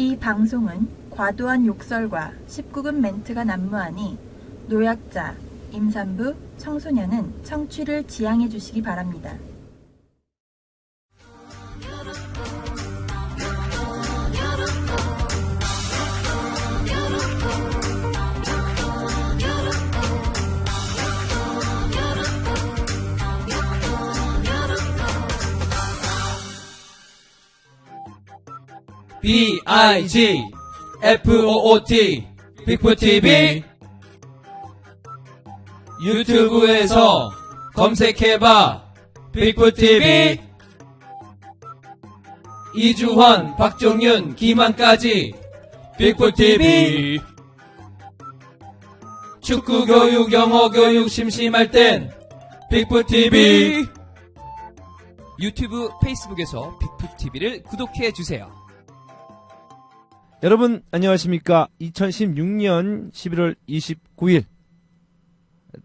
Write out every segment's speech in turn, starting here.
이 방송은 과도한 욕설과 19금 멘트가 난무하니 노약자, 임산부, 청소년은 청취를 지양해 주시기 바랍니다. BIGFOOT 빅풋TV 유튜브에서 검색해봐 빅풋TV. 이주환, 박종윤, 김한까지 빅풋TV. 축구교육, 영어교육 심심할 땐 빅풋TV. 유튜브, 페이스북에서 빅풋TV를 구독해주세요. 여러분 안녕하십니까. 2016년 11월 29일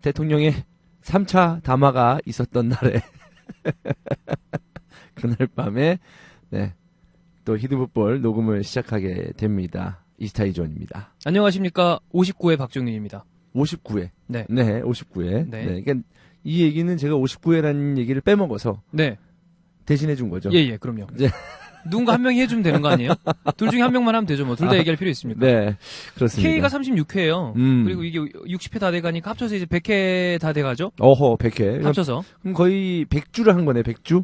대통령의 3차 담화가 있었던 날에 그날 밤에 또 히든풋볼 녹음을 시작하게 됩니다. 이스타이존입니다. 안녕하십니까. 59회 박종윤입니다. 59회. 네. 59회. 네. 그러니까 이 얘기는 제가 59회라는 얘기를 빼먹어서 네. 대신해 준 거죠. 예, 그럼요. 네. 누군가 한 명이 해주면 되는 거 아니에요? 둘 중에 한 명만 하면 되죠. 뭐 둘 다 얘기할 필요 있습니까? 네, 그렇습니다. K가 36회예요. 그리고 이게 60회 다 돼가니까 합쳐서 이제 100회 다 돼가죠? 어허, 100회. 합쳐서. 그럼 거의 100주를 한 거네, 100주?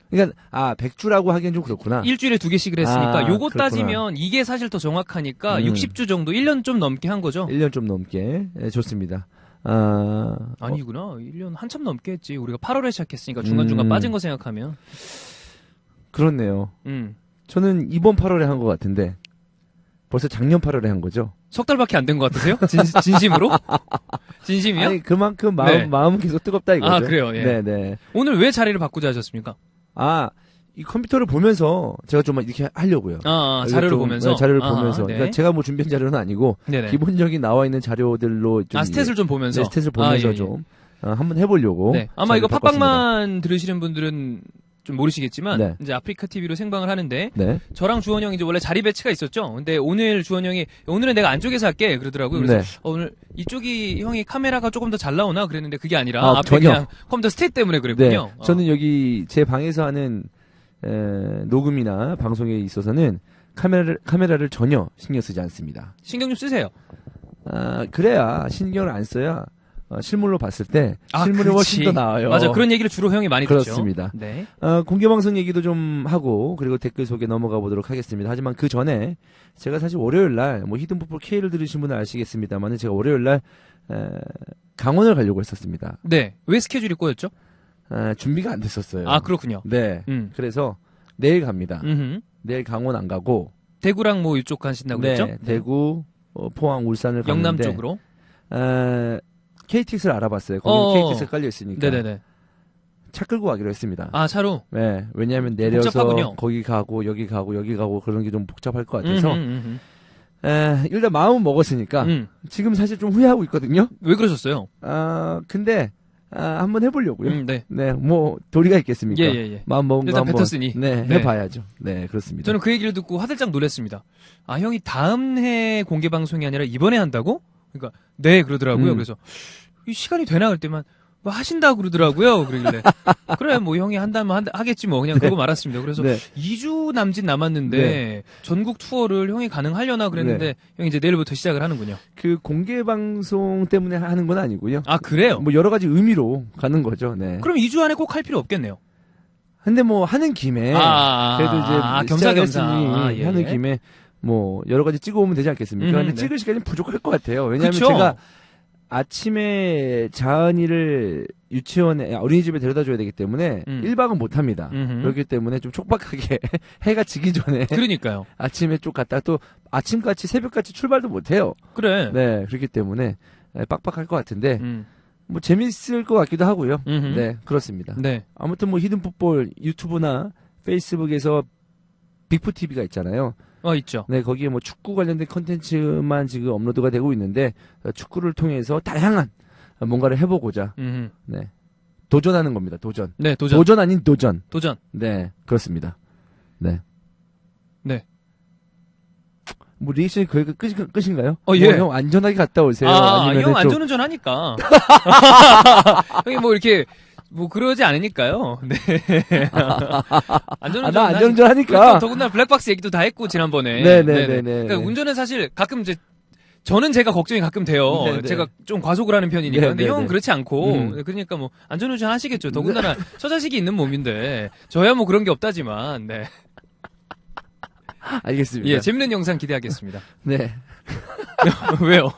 그러니까 100주라고 하기엔 좀 그렇구나. 일주일에 2개씩을 했으니까 요거 그렇구나. 따지면 이게 사실 더 정확하니까 60주 정도 1년 좀 넘게 한 거죠? 1년 좀 넘게. 네, 좋습니다. 아니구나. 1년 한참 넘게 했지. 우리가 8월에 시작했으니까 중간중간 빠진 거 생각하면. 그렇네요. 저는 이번 8월에 한 것 같은데 벌써 작년 8월에 한 거죠? 석 달밖에 안 된 것 같으세요? 진심으로? 진심이요? 아니 그만큼 네. 마음은 계속 뜨겁다 이거죠. 아, 그래요? 예. 네네. 오늘 왜 자리를 바꾸자 하셨습니까? 이 컴퓨터를 보면서 제가 좀 이렇게 하려고요. 자료를 좀, 보면서? 네, 자료를 보면서. 네. 그러니까 제가 뭐 준비한 자료는 아니고 네네. 기본적인 나와 있는 자료들로 좀 스탯을 좀 보면서? 네, 스탯을 보면서 예. 좀 한번 해보려고. 네. 아마 이거 자료를 바꿨습니다. 팟빵만 들으시는 분들은 좀 모르시겠지만 네. 이제 아프리카 TV로 생방을 하는데 네. 저랑 주원 형이 이제 원래 자리 배치가 있었죠. 근데 오늘 주원 형이 오늘은 내가 안쪽에서 할게 그러더라고요. 그래서 네. 오늘 이쪽이 형이 카메라가 조금 더 잘 나오나 그랬는데 그게 아니라 앞에 전혀. 그냥 컴퓨터 스탯 때문에 그랬군요. 네. 저는 여기 제 방에서 하는 녹음이나 방송에 있어서는 카메라를 전혀 신경 쓰지 않습니다. 신경 좀 쓰세요. 그래야 신경을 안 써야 실물로 봤을 때 실물이 그렇지. 훨씬 더 나아요. 맞아. 그런 얘기를 주로 형이 많이 듣죠. 그렇습니다. 네. 공개방송 얘기도 좀 하고 그리고 댓글 소개 넘어가 보도록 하겠습니다. 하지만 그 전에 제가 사실 월요일날 히든풋볼 K를 들으신 분은 아시겠습니다만 제가 월요일날 강원을 가려고 했었습니다. 네. 왜 스케줄이 꼬였죠? 준비가 안 됐었어요. 그렇군요. 네. 그래서 내일 갑니다. 음흠. 내일 강원 안 가고 대구랑 뭐 이쪽 가신다고 네, 그랬죠? 대구, 포항, 울산을 가는데 영남 쪽으로. KTX를 알아봤어요. 거기 KTX 깔려 있으니까 네네네. 차 끌고 가기로 했습니다. 차로. 네, 왜냐하면 내려서 복잡하군요. 거기 가고 여기 가고 그런 게 좀 복잡할 것 같아서 일단 마음은 먹었으니까 지금 사실 좀 후회하고 있거든요. 왜 그러셨어요? 근데 한번 해보려고요. 네. 네, 뭐 도리가 있겠습니까? 예. 마음 먹은 거 일단 한번 뱉었으니. 네, 네. 해봐야죠. 네, 그렇습니다. 저는 그 얘기를 듣고 화들짝 놀랐습니다. 형이 다음 해 공개 방송이 아니라 이번에 한다고? 그러니까 네 그러더라고요. 그래서 이 시간이 되나 그럴 때만 뭐 하신다고 그러더라고요. 그러길래 그래 뭐 형이 한다면 하겠지 뭐 그냥 그러고 말았습니다. 그래서 2주 남짓 남았는데 전국 투어를 형이 가능하려나 그랬는데 형이 이제 내일부터 시작을 하는군요. 그 공개 방송 때문에 하는 건 아니고요. 그래요? 뭐 여러 가지 의미로 가는 거죠. 네. 그럼 2주 안에 꼭 할 필요 없겠네요. 근데 뭐 하는 김에 그래도 이제 겸사겸사 하는 김에 뭐 여러 가지 찍어오면 되지 않겠습니까? 근데 찍을 시간이 부족할 것 같아요. 왜냐하면 그쵸? 제가 아침에 자은이를 유치원에 어린이집에 데려다 줘야 되기 때문에 1박은 못 합니다. 그렇기 때문에 좀 촉박하게 해가 지기 전에 그러니까요. 아침에 쭉 갔다 또 아침같이 새벽같이 출발도 못 해요. 그래. 네, 그렇기 때문에 빡빡할 것 같은데 뭐 재밌을 것 같기도 하고요. 네, 그렇습니다. 네. 아무튼 뭐 히든풋볼 유튜브나 페이스북에서 빅풋TV가 있잖아요. 있죠. 네, 거기에 뭐 축구 관련된 컨텐츠만 지금 업로드가 되고 있는데 축구를 통해서 다양한 뭔가를 해보고자 네, 도전하는 겁니다. 도전. 네, 도전. 도전 아닌 도전. 도전. 네, 그렇습니다. 네. 네. 뭐 리액션이 거의 끝인가요? 예. 형 안전하게 갔다 오세요. 아니면은 형 좀- 안전운전 하니까. 형이 뭐 이렇게, 뭐 그러지 않으니까요. 네. 안전운전. 나 안전운전 하니까. 그리고 더군다나 블랙박스 얘기도 다 했고, 지난번에. 네네네네. 그러니까 운전은 사실 가끔 이제, 저는 제가 걱정이 가끔 돼요. 네네. 제가 좀 과속을 하는 편이니까. 근데 네네네. 형은 그렇지 않고. 음. 그러니까 뭐, 안전운전 하시겠죠. 더군다나 처자식이 있는 몸인데. 저야 뭐 그런 게 없다지만, 네. 알겠습니다. 예, 재밌는 영상 기대하겠습니다. 네. 왜요?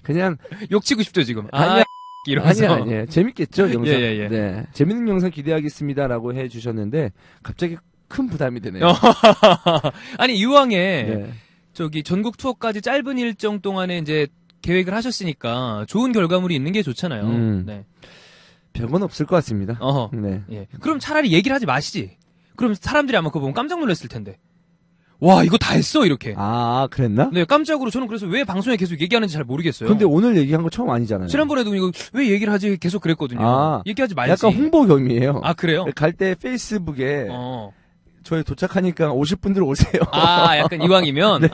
그냥 욕 치고 싶죠, 지금. 아니야. 이러면서. 아니야. 재밌겠죠, 영상. 예. 네. 재밌는 영상 기대하겠습니다라고 해 주셨는데 갑자기 큰 부담이 되네요. 아니, 이왕에, 네. 저기, 전국 투어까지 짧은 일정 동안에 이제 계획을 하셨으니까 좋은 결과물이 있는 게 좋잖아요. 네. 별건 없을 것 같습니다. 어허. 네. 예. 그럼 차라리 얘기를 하지 마시지. 그럼 사람들이 아마 그거 보면 깜짝 놀랐을 텐데. 와, 이거 다 했어, 이렇게. 아, 그랬나? 네, 깜짝으로 저는 그래서 왜 방송에 계속 얘기하는지 잘 모르겠어요. 근데 오늘 얘기한 거 처음 아니잖아요. 지난번에도 이거 왜 얘기를 하지 계속 그랬거든요. 아, 얘기하지 말지. 약간 홍보겸이에요. 아, 그래요? 갈 때 페이스북에 어. 저희 도착하니까 오실 분들 오세요. 아, 약간 이왕이면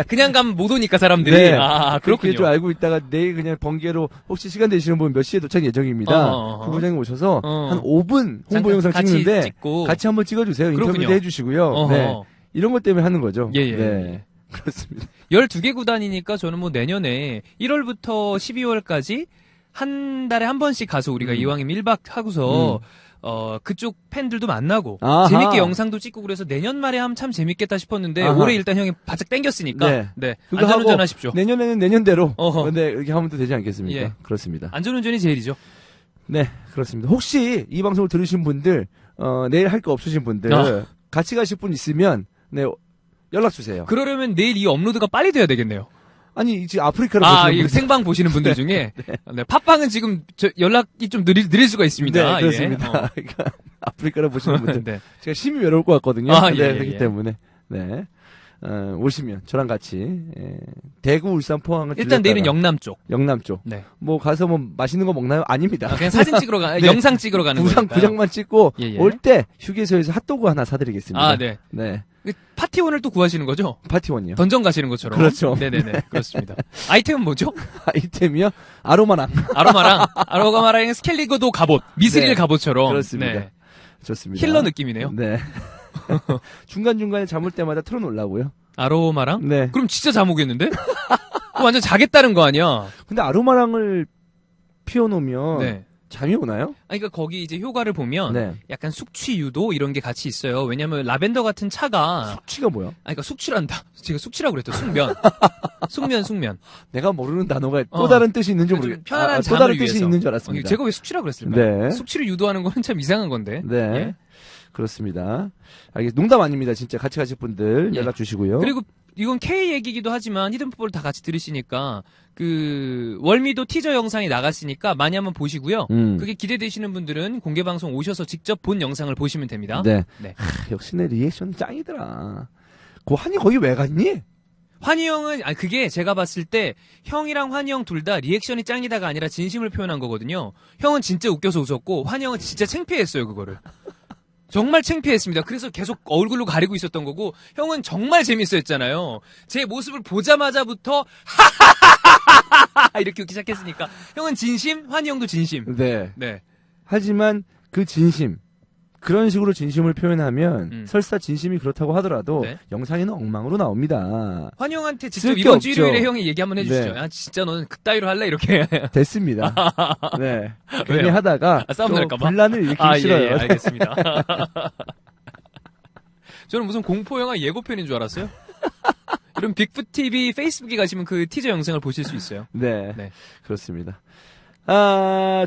그냥 가면 못 오니까 사람들이. 네. 아, 그렇게 그렇군요. 좀 알고 있다가 내일 그냥 번개로 혹시 시간 되시는 분 몇 시에 도착 예정입니다. 부부장님 오셔서 한 5분 홍보 영상 같이 찍는데 찍고. 같이 한번 찍어주세요. 그렇군요. 인터뷰도 해주시고요. 어허. 네. 이런 것 때문에 하는 거죠. 예, 예. 네. 그렇습니다. 12개 구단이니까 저는 뭐 내년에 1월부터 12월까지 한 달에 한 번씩 가서 우리가 이왕이면 1박 하고서 그쪽 팬들도 만나고 아하. 재밌게 영상도 찍고 그래서 내년 말에 하면 참 재밌겠다 싶었는데 아하. 올해 일단 형이 바짝 땡겼으니까 네. 네. 그거 안전운전 하고 하십시오. 내년에는 내년대로. 어허. 근데 이렇게 하면 또 되지 않겠습니까? 예. 그렇습니다. 안전운전이 제일이죠. 네, 그렇습니다. 혹시 이 방송을 들으신 분들, 내일 할 거 없으신 분들, 같이 가실 분 있으면, 네, 연락 주세요. 그러려면 내일 이 업로드가 빨리 돼야 되겠네요. 아니, 지금 아프리카로 아, 보시는 이 분들. 생방 보시는 분들 중에 네, 팟빵은 지금 연락이 좀 느릴 수가 있습니다. 네, 그렇습니다. 예. 그러니까 아프리카로 보시는 분들. 네. 제가 심히 외로울 것 같거든요. 아, 네, 예, 예, 그렇기 예. 때문에. 네. 오시면 저랑 같이 대구, 울산, 포항을 일단 내일은 들렸다가 영남 쪽. 영남 쪽. 네. 뭐 가서 뭐 맛있는 거 먹나요? 아닙니다. 그냥 사진 찍으러 네. 영상 찍으러 가는 거니까. 구장만 찍고 예, 예. 올 때 휴게소에서 핫도그 하나 사드리겠습니다. 아, 네. 네. 파티원을 또 구하시는 거죠? 파티원이요. 던전 가시는 것처럼. 그렇죠. 네네네. 그렇습니다. 아이템은 뭐죠? 아이템이요? 아로마랑. 아로마랑 스켈리그도 갑옷. 미스릴 네. 갑옷처럼. 그렇습니다. 네. 좋습니다. 힐러 느낌이네요. 네. 중간중간에 잠올 때마다 틀어놓으려고요. 아로마랑? 네. 그럼 진짜 잠 오겠는데? 그럼 완전 자겠다는 거 아니야? 근데 아로마랑을 피워놓으면 네. 잠이 오나요? 아니, 그러니까 거기 이제 효과를 보면 네. 약간 숙취 유도 이런 게 같이 있어요. 왜냐면 라벤더 같은 차가 숙취가 뭐야? 아니, 그러니까 숙취란다. 제가 숙취라고 그랬죠. 숙면. 숙면. 내가 모르는 단어가 또 어. 다른 뜻이 있는지 좀 모르겠. 편안한 또 잠을 다른 위해서. 뜻이 있는 줄 알았습니다. 제가 왜 숙취라고 그랬을까? 네. 숙취를 유도하는 거는 참 이상한 건데. 네. 예. 그렇습니다. 농담 아닙니다. 진짜 같이 가실 분들 예. 연락 주시고요. 그리고 이건 K 얘기기도 하지만 히든풋볼 다 같이 들으시니까 월미도 티저 영상이 나갔으니까 많이 한번 보시고요. 그게 기대되시는 분들은 공개 방송 오셔서 직접 본 영상을 보시면 됩니다. 네. 네. 역시 내 리액션 짱이더라. 한이 거기 왜 갔니? 환희 형은 그게 제가 봤을 때 형이랑 환희 형 둘 다 리액션이 짱이다가 아니라 진심을 표현한 거거든요. 형은 진짜 웃겨서 웃었고 환희 형은 진짜 창피했어요, 그거를. 정말 창피했습니다. 그래서 계속 얼굴로 가리고 있었던 거고 형은 정말 재밌어 했잖아요. 제 모습을 보자마자부터 하하하하하 이렇게 웃기 시작했으니까 형은 진심, 환희 형도 진심. 네. 네. 하지만 그 진심, 그런 식으로 진심을 표현하면 설사 진심이 그렇다고 하더라도 네. 영상에는 엉망으로 나옵니다. 환희 형한테 직접 쓸게 이번 주 없죠. 일요일에 형이 얘기 한번 해주시죠. 네. 야 진짜 너는 그따위로 할래 이렇게. 됐습니다. 네. 괜히 왜요? 하다가 싸움 또 날까봐? 분란을 일으키기 싫어요. 예, 알겠습니다. 저는 무슨 공포 영화 예고편인 줄 알았어요. 이런 빅풋 TV 페이스북에 가시면 그 티저 영상을 보실 수 있어요. 네. 네. 그렇습니다.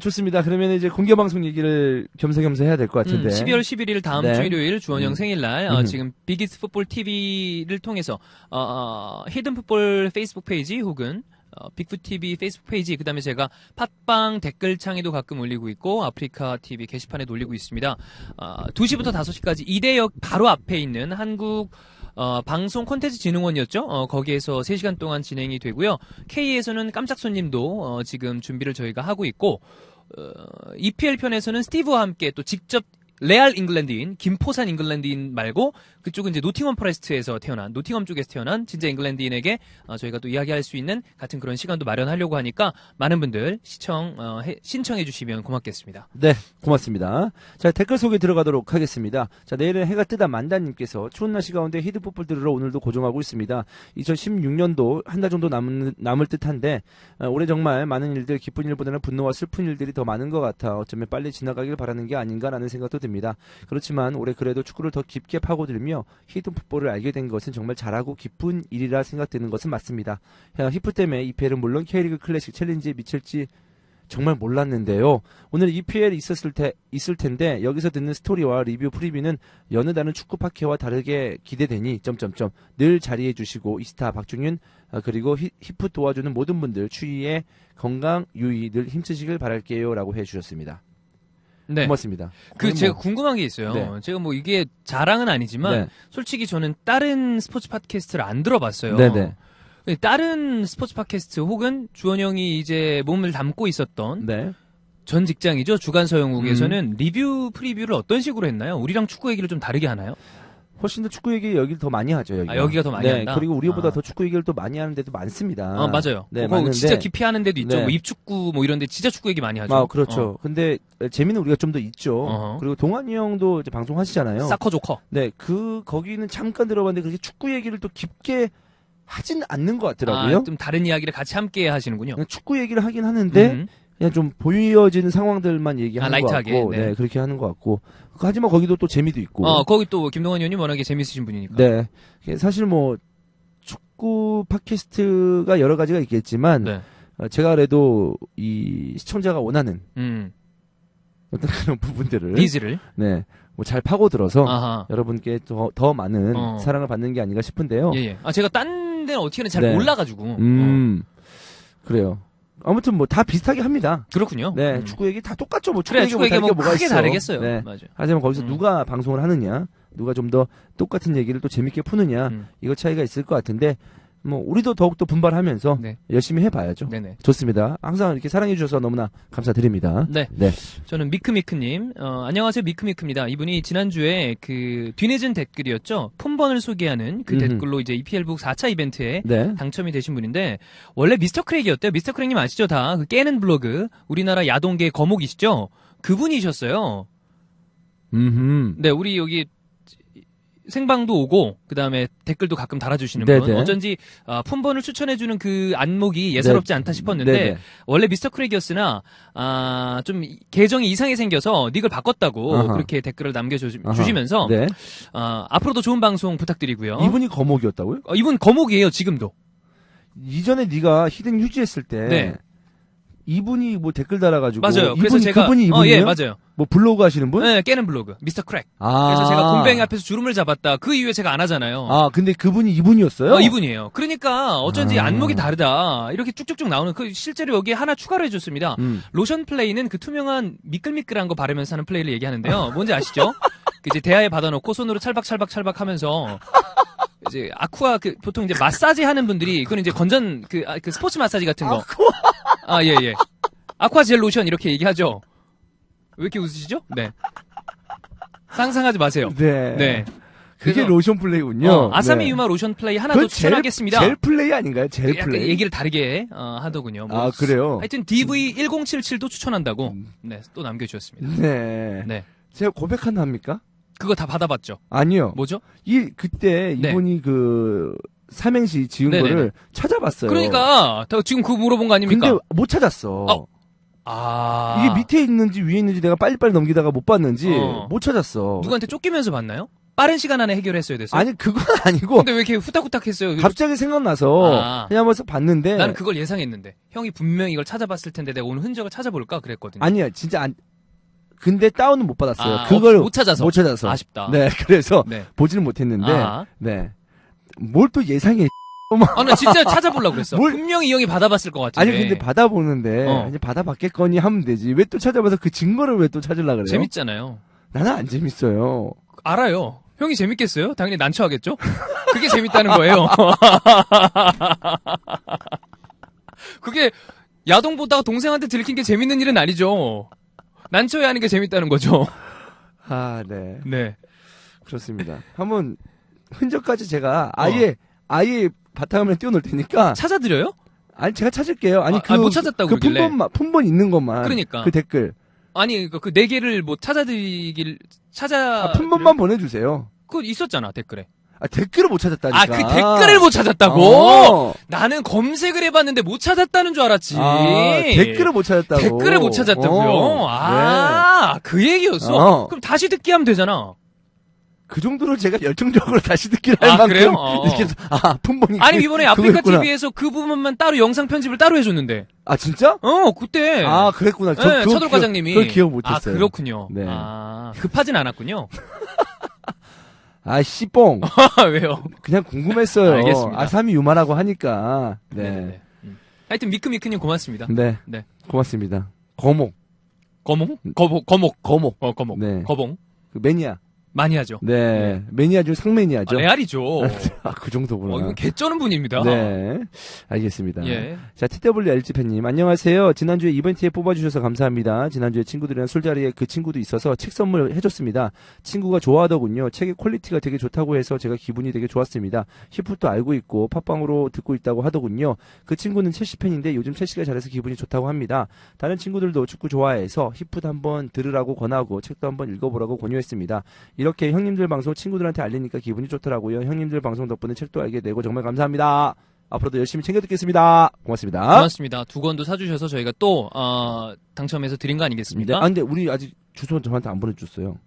좋습니다. 그러면 이제 공개방송 얘기를 겸사겸사 해야 될 것 같은데. 12월 11일 다음 네. 주 일요일 주원영 생일날 음. 지금 비기스 풋볼 TV를 통해서 히든 풋볼 페이스북 페이지 혹은 빅풋 TV 페이스북 페이지 그다음에 제가 팟빵 댓글창에도 가끔 올리고 있고 아프리카 TV 게시판에도 올리고 있습니다. 2시부터 5시까지 이대역 바로 앞에 있는 한국 방송 콘텐츠 진흥원이었죠. 거기에서 3시간 동안 진행이 되고요. K에서는 깜짝 손님도 지금 준비를 저희가 하고 있고 EPL 편에서는 스티브와 함께 또 직접 레알 잉글랜드인 김포산 잉글랜드인 말고 그쪽은 이제 노팅엄 포레스트에서 태어난 노팅엄 쪽에서 태어난 진짜 잉글랜드인에게 저희가 또 이야기할 수 있는 같은 그런 시간도 마련하려고 하니까 많은 분들 신청해 주시면 고맙겠습니다. 네, 고맙습니다. 자, 댓글 소개 들어가도록 하겠습니다. 자, 내일은 해가 뜨다 만다님께서 추운 날씨 가운데 히든풋볼 들으러 오늘도 고정하고 있습니다. 2016년도 한 달 정도 남을 듯한데 올해 정말 많은 일들, 기쁜 일보다는 분노와 슬픈 일들이 더 많은 것 같아 어쩌면 빨리 지나가길 바라는 게 아닌가라는 생각도 듭니다. 그렇지만 올해 그래도 축구를 더 깊게 파고들며 히든풋볼을 알게 된 것은 정말 잘하고 기쁜 일이라 생각되는 것은 맞습니다. 히프 때문에 EPL은 물론 K리그 클래식 챌린지에 미칠지 정말 몰랐는데요. 오늘 EPL 있을 텐데 여기서 듣는 스토리와 리뷰 프리뷰는 여느 다른 축구 팟캐와 다르게 기대되니 늘 자리해 주시고 이스타 박중윤 그리고 히프 도와주는 모든 분들 추위에 건강 유의 늘 힘쓰시길 바랄게요라고 해주셨습니다. 네. 고맙습니다. 제가 궁금한 게 있어요. 네. 제가 뭐 이게 자랑은 아니지만 네. 솔직히 저는 다른 스포츠 팟캐스트를 안 들어봤어요. 네네. 다른 스포츠 팟캐스트 혹은 주원영이 이제 몸을 담고 있었던 네. 전 직장이죠. 주간서영국에서는 리뷰 프리뷰를 어떤 식으로 했나요? 우리랑 축구 얘기를 좀 다르게 하나요? 훨씬 더 축구 얘기 여기를 더 많이 하죠. 여기가 더 많이 네, 한다? 그리고 우리보다 더 축구 얘기를 또 많이 하는 데도 많습니다. 맞아요. 네, 그거 맞는데 진짜 깊이 하는 데도 있죠. 네. 뭐 입축구 뭐 이런 데 진짜 축구 얘기 많이 하죠. 그렇죠. 근데 재미는 우리가 좀 더 있죠. 어허. 그리고 동환이 형도 이제 방송하시잖아요. 사커 조커. 네, 거기는 잠깐 들어봤는데 그렇게 축구 얘기를 또 깊게 하진 않는 것 같더라고요. 좀 다른 이야기를 같이 함께 하시는군요. 그냥 축구 얘기를 하긴 하는데 그냥 좀 보여지는 상황들만 얘기하는 것 라이트하게, 같고, 네. 네, 그렇게 하는 것 같고. 하지만 거기도 또 재미도 있고. 거기 또 김동완 의원님 워낙에 재밌으신 분이니까. 네, 사실 뭐 축구 팟캐스트가 여러 가지가 있겠지만 네. 제가 그래도 이 시청자가 원하는 어떤 그런 부분들을 니즈를. 네, 뭐 잘 파고들어서 아하. 여러분께 더 많은 사랑을 받는 게 아닌가 싶은데요. 예. 제가 딴 데는 어떻게 하는지 잘 네. 몰라가지고. 그래요. 아무튼 뭐 다 비슷하게 합니다. 그렇군요. 네, 축구 얘기 다 똑같죠. 뭐 축구 그래, 얘기 축구 얘기 뭐 뭐가 크게 있어. 다르겠어요. 네. 맞아요. 하지만 거기서 누가 방송을 하느냐, 누가 좀 더 똑같은 얘기를 또 재밌게 푸느냐, 이거 차이가 있을 것 같은데, 뭐 우리도 더욱더 분발하면서 네. 열심히 해봐야죠. 네네. 좋습니다. 항상 이렇게 사랑해 주셔서 너무나 감사드립니다. 네. 네. 저는 미크미크님, 안녕하세요 미크미크입니다. 이분이 지난주에 그 뒤늦은 댓글이었죠. 폰번을 소개하는 그 댓글로 이제 EPL북 4차 이벤트에 네. 당첨이 되신 분인데 원래 미스터 크랙이었대요. 미스터 크랙님 아시죠? 다 그 깨는 블로그 우리나라 야동계 거목이시죠? 그분이셨어요. 네, 우리 여기 생방도 오고 그다음에 댓글도 가끔 달아주시는 분. 네네. 어쩐지 폰번을 추천해주는 그 안목이 예사롭지 않다 싶었는데 네네. 원래 미스터 크랙이었으나 좀 계정이 이상하게 생겨서 닉을 바꿨다고 아하. 그렇게 댓글을 남겨주시면서 네. 앞으로도 좋은 방송 부탁드리고요. 이분이 거목이었다고요? 이분 거목이에요 지금도. 이전에 네가 히든 휴지했을 때 네. 이분이 뭐 댓글 달아가지고 맞아요. 그래서 이분이 제가 그분이 이분이요? 예 맞아요. 뭐 블로그 하시는 분? 네 깨는 블로그 미스터 크랙. 아. 그래서 제가 곰뱅이 앞에서 주름을 잡았다. 그 이후에 제가 안 하잖아요. 근데 그분이 이분이었어요? 이분이에요. 그러니까 어쩐지 아. 안목이 다르다. 이렇게 쭉쭉쭉 나오는 실제로 여기에 하나 추가로 해줬습니다. 로션 플레이는 그 투명한 미끌미끌한 거 바르면서 하는 플레이를 얘기하는데요. 뭔지 아시죠? 이제 대야에 받아놓고 손으로 찰박찰박 하면서 이제 아쿠아 보통 이제 마사지 하는 분들이 그건 이제 건전 그 스포츠 마사지 같은 거. 예. 아쿠아 젤 로션 이렇게 얘기하죠. 왜 이렇게 웃으시죠? 네. 상상하지 마세요. 네. 네. 그게 그래서, 로션 플레이군요. 아사미 네. 유마 로션 플레이 하나 더 추천하겠습니다. 젤 플레이 아닌가요? 젤 약간 플레이. 얘기를 다르게 하더군요. 뭐, 그래요? 하여튼 DV1077도 추천한다고 네, 또 남겨주셨습니다. 네. 네. 제가 고백 하나 합니까? 그거 다 받아봤죠. 아니요. 뭐죠? 그때 네. 이분이 삼행시 지은 네네네. 거를 찾아봤어요. 그러니까 지금 그거 물어본 거 아닙니까? 근데 못 찾았어. 이게 밑에 있는지 위에 있는지 내가 빨리빨리 넘기다가 못 봤는지 못 찾았어. 누구한테 쫓기면서 봤나요? 빠른 시간 안에 해결했어야 됐어요? 아니 그건 아니고 근데 왜 이렇게 후딱후딱 했어요? 갑자기 생각나서 그냥 한번 봤는데 나는 그걸 예상했는데 형이 분명히 이걸 찾아봤을 텐데 내가 오늘 흔적을 찾아볼까 그랬거든요. 아니야 진짜 근데 다운은 못 받았어요. 아, 그걸 못 찾아서 아쉽다. 네, 그래서 네. 보지는 못했는데 아하. 네. 뭘 또 예상해. 나 진짜 찾아보려고 그랬어. 분명히 이 형이 받아봤을 것 같은데. 아니 근데 받아보는데 이제 받아봤겠거니 하면 되지. 왜 또 찾아봐서 그 증거를 왜 또 찾으려고 그래요? 재밌잖아요. 나는 안 재밌어요. 알아요. 형이 재밌겠어요? 당연히 난처하겠죠? 그게 재밌다는 거예요. 그게 야동 보다가 동생한테 들킨 게 재밌는 일은 아니죠. 난처해하는 게 재밌다는 거죠. 아, 네. 네. 그렇습니다. 한번 흔적까지 제가 아예 바탕화면에 띄워놓을 테니까. 찾아드려요? 아니, 제가 찾을게요. 아니, 못 찾았다고 그 그러길래. 품번 있는 것만. 그러니까. 그 댓글. 아니, 그 네 개를 뭐 품번만 보내주세요. 그거 있었잖아, 댓글에. 아, 댓글을 못 찾았다니까. 아, 그 댓글을 못 찾았다고? 어. 나는 검색을 해봤는데 못 찾았다는 줄 알았지. 아, 댓글을 못 찾았다고. 댓글을 못 찾았다고요? 아, 그 얘기였어? 그럼 다시 듣기 하면 되잖아. 그 정도로 제가 열정적으로 다시 듣기를 할 아, 만큼. 그래요? 이렇게 해서, 품번이. 아니, 이번에 아프리카 그거였구나. TV에서 그 부분만 따로 영상 편집을 따로 해줬는데. 아, 진짜? 그때. 아, 그랬구나. 네, 그거 차돌 과장님이. 그걸 기억 못했어요. 아, 그렇군요. 네. 아, 급하진 않았군요. 아, 씨뽕. 왜요? 그냥 궁금했어요. 알겠습니다. 아삼이 유마라고 하니까. 네. 네네네. 하여튼 미크미크님 고맙습니다. 네. 네. 고맙습니다. 거목. 거몽? 거목. 거목. 거목. 네. 거봉. 그 매니아. 많이 하죠. 네. 매니아 중 상매니아죠. 레알이죠. 아, 그 정도구나. 이건 개쩌는 분입니다. 네. 알겠습니다. 예. 자, TWLG팬님, 안녕하세요. 지난주에 이벤트에 뽑아주셔서 감사합니다. 지난주에 친구들이랑 술자리에 그 친구도 있어서 책 선물 해줬습니다. 친구가 좋아하더군요. 책의 퀄리티가 되게 좋다고 해서 제가 기분이 되게 좋았습니다. 히프도 알고 있고 팟빵으로 듣고 있다고 하더군요. 그 친구는 첼시 팬인데 요즘 첼시가 잘해서 기분이 좋다고 합니다. 다른 친구들도 축구 좋아해서 히프도 한번 들으라고 권하고 책도 한번 읽어보라고 권유했습니다. 이렇게 형님들 방송 친구들한테 알리니까 기분이 좋더라고요. 형님들 방송 덕분에 책도 알게 되고 정말 감사합니다. 앞으로도 열심히 챙겨 듣겠습니다. 고맙습니다. 고맙습니다. 2권도 사주셔서 저희가 또 당첨해서 드린 거 아니겠습니까? 네, 근데 우리 아직 주소 저한테 안 보내줬어요.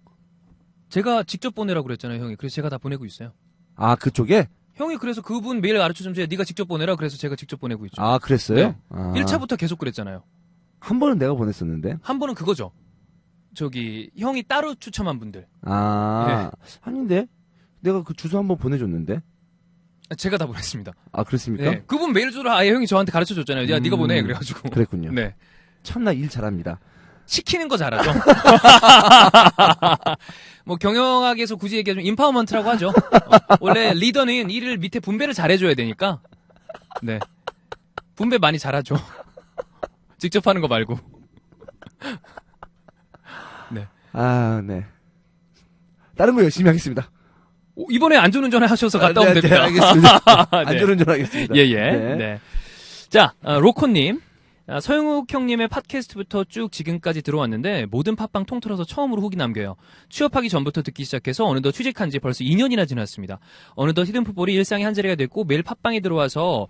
제가 직접 보내라고 그랬잖아요, 형이. 그래서 제가 다 보내고 있어요. 아, 그쪽에? 형이 그래서 그분 메일 가르쳐 좀 네가 직접 보내라. 그래서 제가 직접 보내고 있죠. 아, 그랬어요? 네. 아. 1차부터 계속 그랬잖아요. 한 번은 내가 보냈었는데. 한 번은 그거죠. 저기 형이 따로 추첨한 분들. 아, 아닌데? 내가 그 주소 한번 보내줬는데? 제가 다 보냈습니다. 아, 그렇습니까? 네. 그분 메일 주소를 아예 형이 저한테 가르쳐 줬잖아요. 야, 네가 보내. 그래가지고. 그랬군요. 네. 참나 일 잘합니다. 시키는 거 잘하죠. 뭐 경영학에서 굳이 얘기하면 인파워먼트라고 하죠. 원래 리더는 일을 밑에 분배를 잘해줘야 되니까. 네. 분배 많이 잘하죠. 직접 하는 거 말고. 네. 아, 네. 다른 거 열심히 하겠습니다. 이번에 안전운전 하셔서 갔다 오면 네, 됩니다. 알겠습니다. 네. 안전운전 하겠습니다. 예. 네. 네. 자, 로코님. 서영욱 형님의 팟캐스트부터 쭉 지금까지 들어왔는데 모든 팟빵 통틀어서 처음으로 후기 남겨요. 취업하기 전부터 듣기 시작해서 어느덧 취직한 지 벌써 2년이나 지났습니다. 어느덧 히든풋볼이 일상의 한 자리가 됐고 매일 팟빵에 들어와서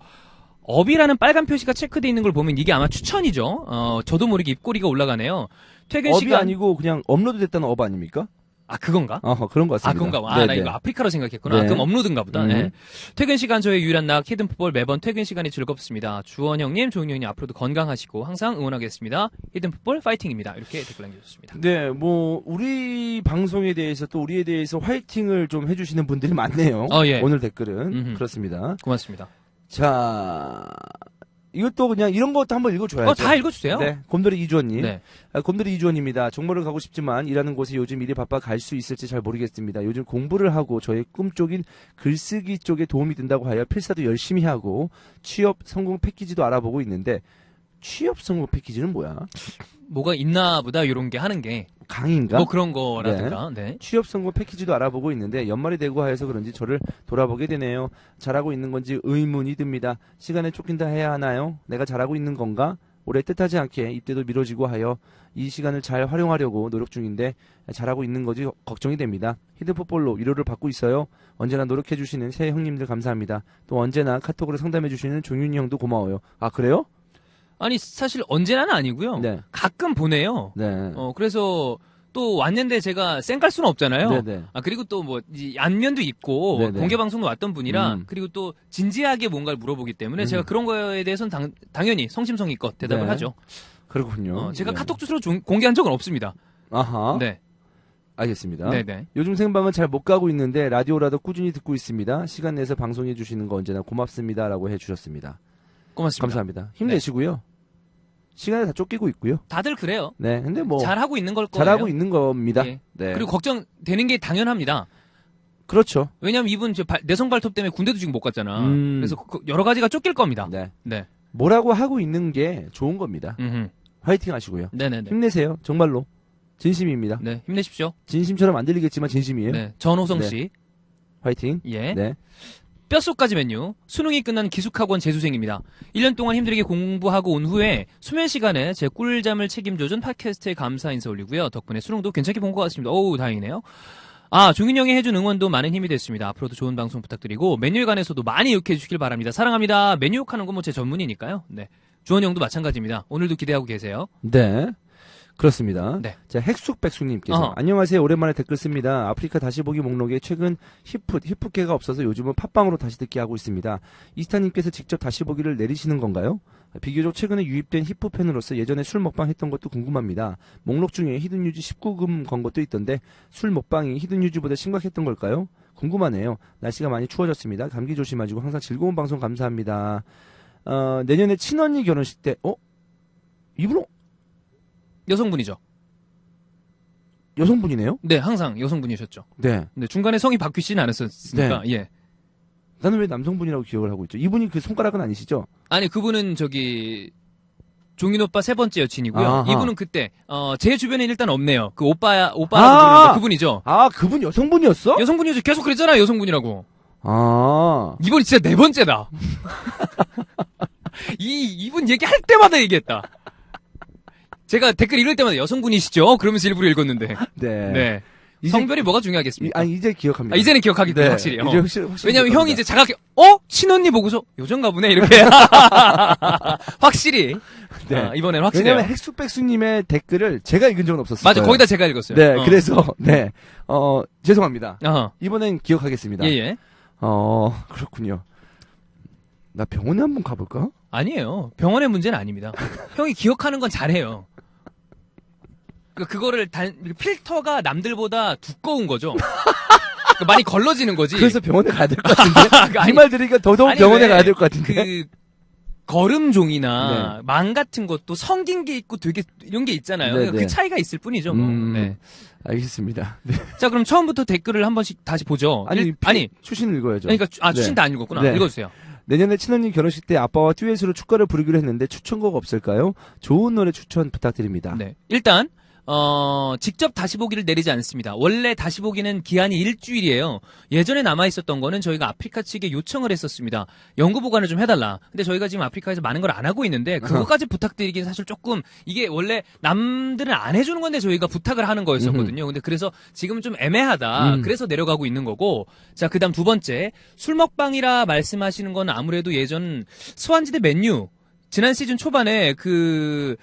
업이라는 빨간 표시가 체크되어 있는 걸 보면 이게 아마 추천이죠. 저도 모르게 입꼬리가 올라가네요. 퇴근 업이 시간 아니고 그냥 업로드 됐다는 업 아닙니까? 아, 그건가? 그런 것 같습니다. 그건가? 나 네네. 이거 아프리카로 생각했구나. 네. 그럼 업로드인가 보다. 네. 음. 퇴근 시간 저의 유일한 낙 히든풋볼 매번 퇴근 시간이 즐겁습니다. 주원 형님, 조용 형님 앞으로도 건강하시고 항상 응원하겠습니다. 히든풋볼 파이팅입니다. 이렇게 댓글 남겨주셨습니다. 네, 뭐 우리 방송에 대해서 또 우리에 대해서 화이팅을 좀 해주시는 분들이 많네요. 예. 오늘 댓글은 음흠. 그렇습니다. 고맙습니다. 자, 이것도 그냥 이런 것도 한번 읽어줘야죠. 다 읽어주세요. 네, 곰돌이 이주원님. 네. 곰돌이 이주원입니다. 정모를 가고 싶지만 일하는 곳에 요즘 일이 바빠 갈 수 있을지 잘 모르겠습니다. 요즘 공부를 하고 저의 꿈 쪽인 글쓰기 쪽에 도움이 된다고 하여 필사도 열심히 하고 취업 성공 패키지도 알아보고 있는데 취업 성공 패키지는 뭐야? 뭐가 있나 보다, 요런 게 하는 게. 강의인가? 뭐 그런 거라든가. 네. 취업 성공 패키지도 알아보고 있는데 연말이 되고 하여서 그런지 저를 돌아보게 되네요. 잘하고 있는 건지 의문이 듭니다. 시간에 쫓긴다 해야 하나요? 내가 잘하고 있는 건가? 올해 뜻하지 않게 입대도 미뤄지고 하여 이 시간을 잘 활용하려고 노력 중인데 잘하고 있는 거지 걱정이 됩니다. 히든풋볼로 위로를 받고 있어요. 언제나 노력해주시는 새 형님들 감사합니다. 또 언제나 카톡으로 상담해주시는 종윤이 형도 고마워요. 아, 그래요? 아니, 사실 언제나는 아니고요. 네. 가끔 보내요. 네. 그래서 또 왔는데 제가 쌩깔 수는 없잖아요. 네네. 그리고 또 뭐 안면도 있고 네네. 공개 방송도 왔던 분이라 음. 그리고 또 진지하게 뭔가를 물어보기 때문에 제가 그런 거에 대해서는 당연히 성심성의껏 대답을 네. 하죠. 그렇군요. 제가 네. 카톡 주소로 공개한 적은 없습니다. 아하. 네. 알겠습니다. 네네. 요즘 생방은 잘 못 가고 있는데 라디오라도 꾸준히 듣고 있습니다. 시간 내서 방송해 주시는 거 언제나 고맙습니다라고 해주셨습니다. 고맙습니다. 감사합니다. 힘내시고요. 시간에 다 쫓기고 있고요. 다들 그래요. 네, 근데 뭐 잘하고 있는 걸 거예요. 잘하고 있는 겁니다. 예. 네, 그리고 걱정되는 게 당연합니다. 그렇죠. 왜냐면 이분 내성 발톱 때문에 군대도 지금 못 갔잖아. 음. 그래서 여러 가지가 쫓길 겁니다. 네, 네. 뭐라고 하고 있는 게 좋은 겁니다. 음흠. 화이팅 하시고요. 네네네. 힘내세요. 정말로 진심입니다. 네, 힘내십시오. 진심처럼 안 들리겠지만 진심이에요. 네, 전호성 네. 씨. 화이팅. 예. 네. 뼛속까지 맨유. 수능이 끝난 기숙학원 재수생입니다. 1년 동안 힘들게 공부하고 온 후에 수면 시간에 제 꿀잠을 책임져준 팟캐스트에 감사 인사 올리고요. 덕분에 수능도 괜찮게 본 것 같습니다. 어우, 다행이네요. 아, 종윤 형이 해준 응원도 많은 힘이 됐습니다. 앞으로도 좋은 방송 부탁드리고 맨유에 관해서도 많이 욕해 주시길 바랍니다. 사랑합니다. 맨유 욕하는 건 뭐 제 전문이니까요. 네. 주원 형도 마찬가지입니다. 오늘도 기대하고 계세요. 네. 그렇습니다. 네. 자, 핵숙백숙님께서 어허. 안녕하세요. 오랜만에 댓글 씁니다. 아프리카 다시 보기 목록에 최근 히프케가 없어서 요즘은 팟빵으로 다시 듣기 하고 있습니다. 이스타님께서 직접 다시 보기를 내리시는 건가요? 비교적 최근에 유입된 히프 팬으로서 예전에 술 먹방 했던 것도 궁금합니다. 목록 중에 히든유지 19금 건 것도 있던데 술 먹방이 히든유지보다 심각했던 걸까요? 궁금하네요. 날씨가 많이 추워졌습니다. 감기 조심하시고 항상 즐거운 방송 감사합니다. 내년에 친언니 결혼식 때 이분은 여성분이죠. 여성분이네요? 네, 항상 여성분이셨죠. 네. 네, 중간에 성이 바뀌시는 않았었으니까, 예. 나는 왜 남성분이라고 기억을 하고 있죠? 이분이 그 손가락은 아니시죠? 아니, 그분은 종인 오빠 세 번째 여친이고요. 아하. 이분은 그때, 제 주변에 일단 없네요. 그 오빠라고 부르는 거 그분이죠. 아, 그분 여성분이었어? 여성분이죠. 계속 그랬잖아요, 여성분이라고. 아. 이번이 진짜 네 번째다. 이분 얘기할 때마다 얘기했다. 제가 댓글 읽을 때마다 여성분이시죠? 그러면서 일부러 읽었는데. 네. 네. 이제- 성별이 뭐가 중요하겠습니까? 이제 기억합니다. 이제는 기억하기 때문에 확실히. 이제 확실히 왜냐면 기억합니다. 형이 이제 자각해, 친언니 보고서 여전가 보네, 이렇게. 확실히. 네. 이번에는 확실해요. 왜냐면 핵숙백숙님의 댓글을 제가 읽은 적은 없었어요. 맞아, 거기다 제가 읽었어요. 네, 그래서, 네. 죄송합니다. 어허. 이번엔 기억하겠습니다. 예, 예. 그렇군요. 나 병원에 한번 가볼까? 아니에요. 병원의 문제는 아닙니다. 형이 기억하는 건 잘해요. 그거를 필터가 남들보다 두꺼운 거죠. 많이 걸러지는 거지. 그래서 병원에 가야 될 것 같은데? 아니, 이 말 들으니까 더더욱 아니, 병원에 왜 가야 될 것 같은데? 그 걸음종이나 망 같은 것도 성긴 게 있고 되게 이런 게 있잖아요. 네, 네. 그 차이가 있을 뿐이죠. 뭐. 네. 알겠습니다. 네. 자, 그럼 처음부터 댓글을 한 번씩 다시 보죠. 아니, 추신을 읽어야죠. 그러니까 네. 추신 다 안 읽었구나. 네. 읽어주세요. 내년에 친언니 결혼식 때 아빠와 듀엣으로 축가를 부르기로 했는데 추천곡 없을까요? 좋은 노래 추천 부탁드립니다. 네. 일단 직접 다시 보기를 내리지 않습니다. 원래 다시 보기는 기한이 일주일이에요. 예전에 남아있었던 거는 저희가 아프리카 측에 요청을 했었습니다. 연구 보관을 좀 해달라. 근데 저희가 지금 아프리카에서 많은 걸 안 하고 있는데 그것까지 부탁드리긴 사실 조금 이게 원래 남들은 안 해주는 건데 저희가 부탁을 하는 거였었거든요. 근데 그래서 지금은 좀 애매하다. 그래서 내려가고 있는 거고. 자, 그다음 두 번째. 술 먹방이라 말씀하시는 건 아무래도 예전 스완지대 맨유 지난 시즌 초반에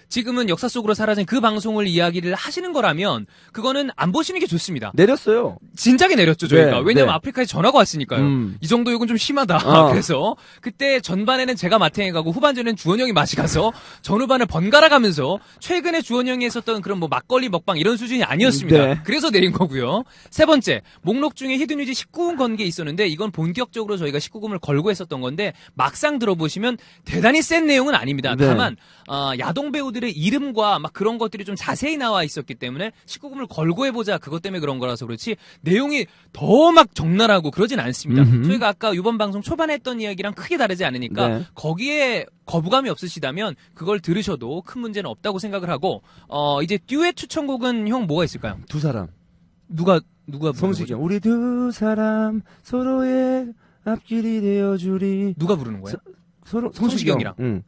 지금은 역사 속으로 사라진 그 방송을 이야기를 하시는 거라면 그거는 안 보시는 게 좋습니다. 내렸어요. 진작에 내렸죠, 저희가. 네, 왜냐면 네. 아프리카에서 전화가 왔으니까요. 이 정도 욕은 좀 심하다. 그래서 그때 전반에는 제가 마탱이 가고 후반전에는 주원형이 맛이 가서 전후반을 번갈아 가면서 최근에 주원형이 했었던 그런 뭐 막걸리 먹방 이런 수준이 아니었습니다. 네. 그래서 내린 거고요. 세 번째, 목록 중에 히든유지 19금 건 게 있었는데 이건 본격적으로 저희가 19금을 걸고 했었던 건데 막상 들어보시면 대단히 센 내용은 아닙니다. 네. 다만 야동 배우들의 이름과 막 그런 것들이 좀 자세히 나와 있었기 때문에 19금을 걸고 해보자 그것 때문에 그런 거라서 그렇지 내용이 더 막 적나라하고 그러진 않습니다. 저희가 아까 이번 방송 초반에 했던 이야기랑 크게 다르지 않으니까 네. 거기에 거부감이 없으시다면 그걸 들으셔도 큰 문제는 없다고 생각을 하고 이제 듀엣 추천곡은 형 뭐가 있을까요? 두 사람. 누가 부르는 성시경. 거죠? 우리 두 사람 서로의 앞길이 되어주리. 누가 부르는 거예요? 서로 성시경이랑. 응.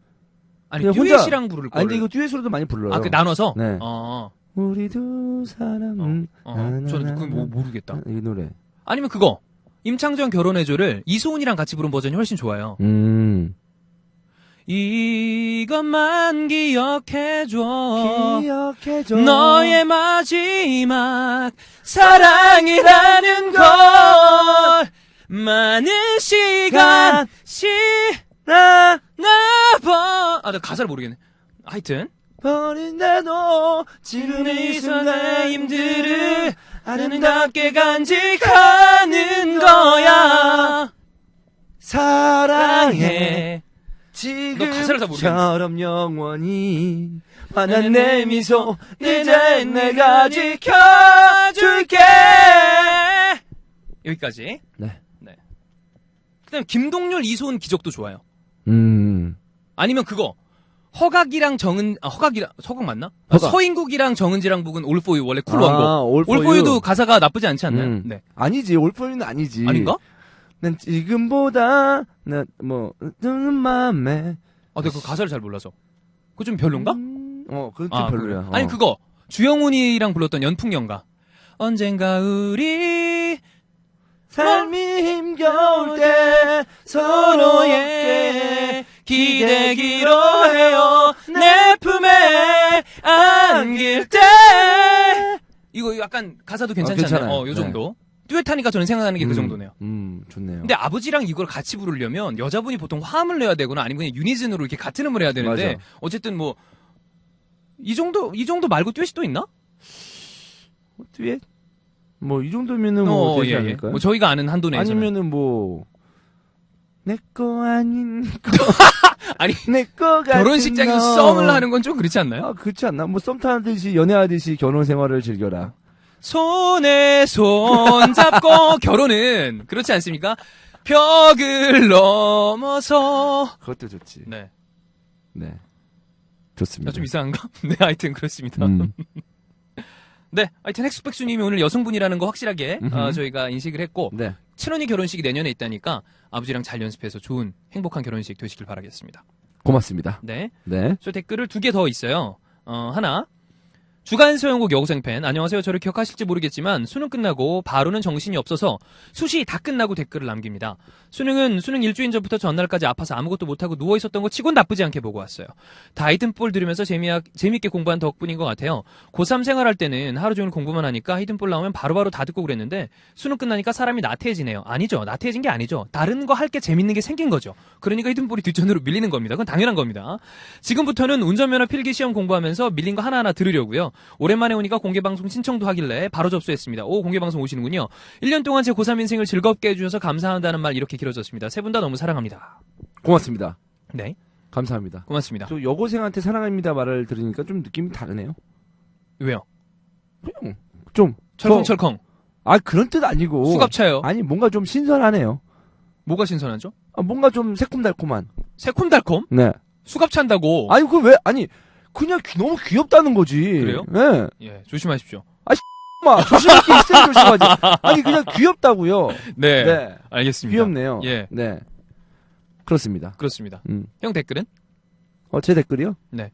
아니 그냥 혼자- 듀엣이랑 부를 아니 거를. 근데 이거 듀엣으로도 많이 불러요. 나눠서? 네. 어. 우리 두 사람. 저는 그건 모르겠다. 이 노래. 아니면 그거. 임창정 결혼해줘를 이소은이랑 같이 부른 버전이 훨씬 좋아요. 이것만 기억해줘. 기억해줘. 너의 마지막 사랑이라는 걸 많은 시간 지나봐. 나 가사를 모르겠네. 하여튼 버린데도 지금 이 내 순간 힘들을 아름답게 간직하는 거야. 사랑해. 너 가사를 다 모르겠네. 지금처럼 영원히 환한 내 미소 이제 내가 지켜줄게. 여기까지. 네. 그다음 김동률 이소은 기적도 좋아요. 음. 아니면 그거 허각이랑 허각 맞나? 허각. 서인국이랑 정은지랑 부른 All For You 원래 쿨 원곡. All For All For You. You도 가사가 나쁘지 않지 않나요? 음. 네. 아니지, 올포유는 아니지. 아닌가? 난 지금보다, 눈은 맘에. 아, 내가 그 가사를 잘 몰라서. 그거 좀 별론가? 그건 좀 별로야. 그래요? 아니, 그거. 주영훈이랑 불렀던 연풍연가. 언젠가 우리 삶이 힘겨울 때 서로의 기대기로 해요. 내 품에 안길 때. 이거 약간 가사도 괜찮지 않나요? 괜찮아요. 요 정도. 듀엣하니까 저는 생각나는 게 그 정도네요. 좋네요. 근데 아버지랑 이걸 같이 부르려면 여자분이 보통 화음을 내야 되거나 아니면 그냥 유니즌으로 이렇게 같은 음을 해야 되는데 맞아. 어쨌든 뭐 이 정도 말고 듀엣이 또 있나? 듀엣? 뭐, 이 정도면은 뭐, 되지 예, 예. 않을까요? 뭐 저희가 아는 한도 내에서는. 아니면은 뭐, 내 거 아닌 거. 아니, 내 거 같은 결혼식장에서 너. 썸을 하는 건 좀 그렇지 않나요? 아, 그렇지 않나? 뭐, 썸 타듯이, 연애하듯이 결혼 생활을 즐겨라. 손에 손 잡고 결혼은 그렇지 않습니까? 벽을 넘어서. 그것도 좋지. 네. 네. 좋습니다. 좀 이상한가? 네, 하여튼 그렇습니다. 네, 하여튼 핵수백수님이 오늘 여성분이라는 거 확실하게 저희가 인식을 했고 네. 친언니 결혼식이 내년에 있다니까 아버지랑 잘 연습해서 좋은 행복한 결혼식 되시길 바라겠습니다. 고맙습니다. 네, 네. 저 댓글을 2개 더 있어요. 하나. 주간 소형국 여고생팬 안녕하세요. 저를 기억하실지 모르겠지만 수능 끝나고 바로는 정신이 없어서 수시 다 끝나고 댓글을 남깁니다. 수능 일주일 전부터 전날까지 아파서 아무것도 못하고 누워있었던 거 치곤 나쁘지 않게 보고 왔어요. 다 히든볼 들으면서 재미있게 공부한 덕분인 것 같아요. 고3 생활할 때는 하루 종일 공부만 하니까 히든볼 나오면 바로바로 다 듣고 그랬는데 수능 끝나니까 사람이 나태해지네요. 아니죠. 나태해진 게 아니죠. 다른 거 할 게 재밌는 게 생긴 거죠. 그러니까 히든볼이 뒷전으로 밀리는 겁니다. 그건 당연한 겁니다. 지금부터는 운전면허 필기시험 공부하면서 밀린 거 하나하나 들으려고요. 오랜만에 오니까 공개방송 신청도 하길래 바로 접수했습니다. 오, 공개방송 오시는군요. 1년 동안 제 고3 인생을 즐겁게 해주셔서 감사하다는 말 이렇게 길어졌습니다. 세 분 다 너무 사랑합니다. 고맙습니다. 네, 감사합니다. 고맙습니다. 저 여고생한테 사랑합니다 말을 들으니까 좀 느낌이 다르네요. 왜요? 그냥 좀 철컹철컹. 그런 뜻 아니고 수갑차요. 아니 뭔가 좀 신선하네요. 뭐가 신선하죠? 뭔가 좀 새콤달콤한. 새콤달콤? 네. 수갑찬다고. 아니 그 왜 아니 그냥 너무 귀엽다는 거지. 그래요? 네. 예, 조심하십시오. 마 조심할 게 있어야 조심하지. 아니 그냥 귀엽다고요. 네, 네. 알겠습니다. 귀엽네요. 예. 네. 그렇습니다. 그렇습니다. 형 댓글은? 제 댓글이요? 네.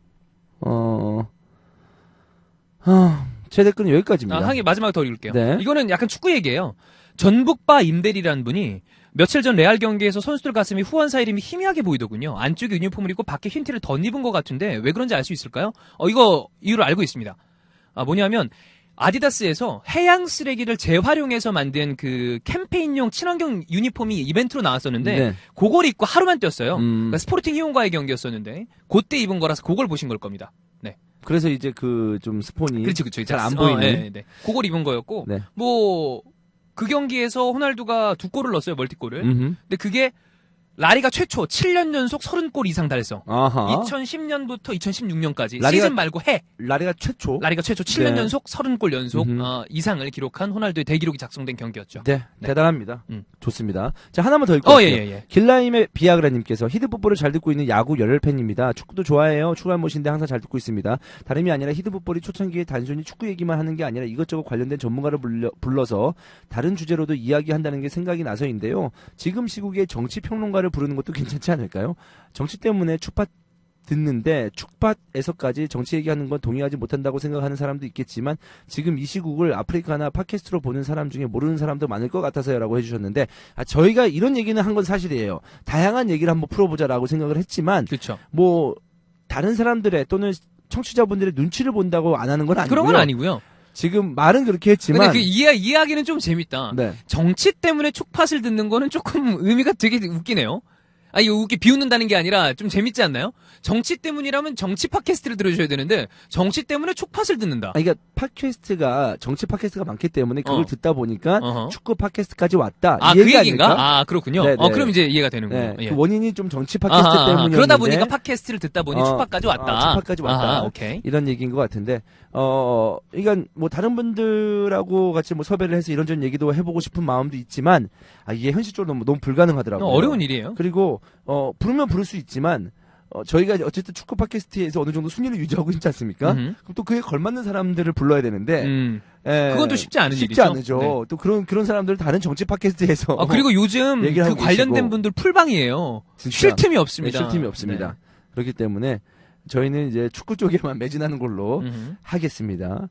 제 댓글은 여기까지입니다. 하긴 마지막 더 읽을게요. 네. 이거는 약간 축구 얘기예요. 전북바 임대리라는 분이 며칠 전 레알 경기에서 선수들 가슴이 후원사 이름이 희미하게 보이더군요. 안쪽에 유니폼을 입고 밖에 흰 티를 덧입은 것 같은데 왜 그런지 알 수 있을까요? 이거 이유를 알고 있습니다. 뭐냐면 아디다스에서 해양 쓰레기를 재활용해서 만든 그 캠페인용 친환경 유니폼이 이벤트로 나왔었는데 네. 그걸 입고 하루만 뛰었어요. 그러니까 스포팅 희용과의 경기였었는데 그때 입은 거라서 그걸 보신 걸 겁니다. 네. 그래서 이제 그 좀 스폰이 그렇죠. 잘 안 보이는. 네, 네. 그걸 입은 거였고 네. 뭐 그 경기에서 호날두가 2골을 넣었어요. 멀티골을. 음흠. 근데 그게 라리가 최초 7년 연속 30골 이상 달성. 아하. 2010년부터 2016년까지 라리가- 시즌 말고 해. 라리가 최초. 라리가 최초 7년 네. 연속 30골 연속 음흠. 이상을 기록한 호날두의 대기록이 작성된 경기였죠. 네, 네. 대단합니다. 음. 좋습니다. 자, 하나만 더 읽고 예, 갈게요. 예, 예. 길라임의 비아그라님께서 히드풋볼을 잘 듣고 있는 야구 열혈팬입니다. 축구도 좋아해요. 축구할못인데 항상 잘 듣고 있습니다. 다름이 아니라 히드풋볼이 초창기에 단순히 축구 얘기만 하는 게 아니라 이것저것 관련된 전문가를 불러서 다른 주제로도 이야기한다는 게 생각이 나서인데요. 지금 시국에 정치평론가를 부르는 것도 괜찮지 않을까요? 정치 때문에 축팟 듣는데 축팟에서까지 정치 얘기하는 건 동의하지 못한다고 생각하는 사람도 있겠지만 지금 이 시국을 아프리카나 팟캐스트로 보는 사람 중에 모르는 사람도 많을 것 같아서요라고 해주셨는데 저희가 이런 얘기는 한 건 사실이에요. 다양한 얘기를 한번 풀어보자라고 생각을 했지만 그렇죠. 뭐 다른 사람들의 또는 청취자분들의 눈치를 본다고 안 하는 건 아니고요. 그런 건 아니고요. 지금 말은 그렇게 했지만 근데 그 이야기는 좀 재밌다. 네. 정치 때문에 축팟을 듣는 거는 조금 의미가 되게 웃기네요. 이거 웃기 비웃는다는 게 아니라 좀 재밌지 않나요? 정치 때문이라면 정치 팟캐스트를 들으셔야 되는데 정치 때문에 축팟을 듣는다. 그러니까 팟캐스트가 정치 팟캐스트가 많기 때문에 그걸 듣다 보니까 어허. 축구 팟캐스트까지 왔다. 그 얘기 얘기인가? 아닐까? 그렇군요. 네, 네. 그럼 이제 이해가 되는군요. 네, 예. 그 원인이 좀 정치 팟캐스트 때문이었는데 그러다 보니까 팟캐스트를 듣다 보니 어, 축팟까지 왔다. 축팟까지 왔다. 오케이. 이런 얘기인 것 같은데 그러니까 뭐 다른 분들하고 같이 뭐 섭외를 해서 이런저런 얘기도 해보고 싶은 마음도 있지만 이게 현실적으로 너무 불가능하더라고요. 어려운 일이에요. 그리고 부르면 부를 수 있지만 저희가 어쨌든 축구 팟캐스트에서 어느 정도 순위를 유지하고 있지 않습니까? 음흠. 그럼 또 그에 걸맞는 사람들을 불러야 되는데, 그건 또 쉽지 않은 쉽지 일이죠. 않으죠. 네. 또 그런 사람들 다른 정치 팟캐스트에서. 그리고 요즘 얘기를 그 하고 관련된 계시고. 분들 풀방이에요. 진짜. 쉴 틈이 없습니다. 쉴 틈이 없습니다. 그렇기 때문에 저희는 이제 축구 쪽에만 매진하는 걸로 네. 음흠. 하겠습니다.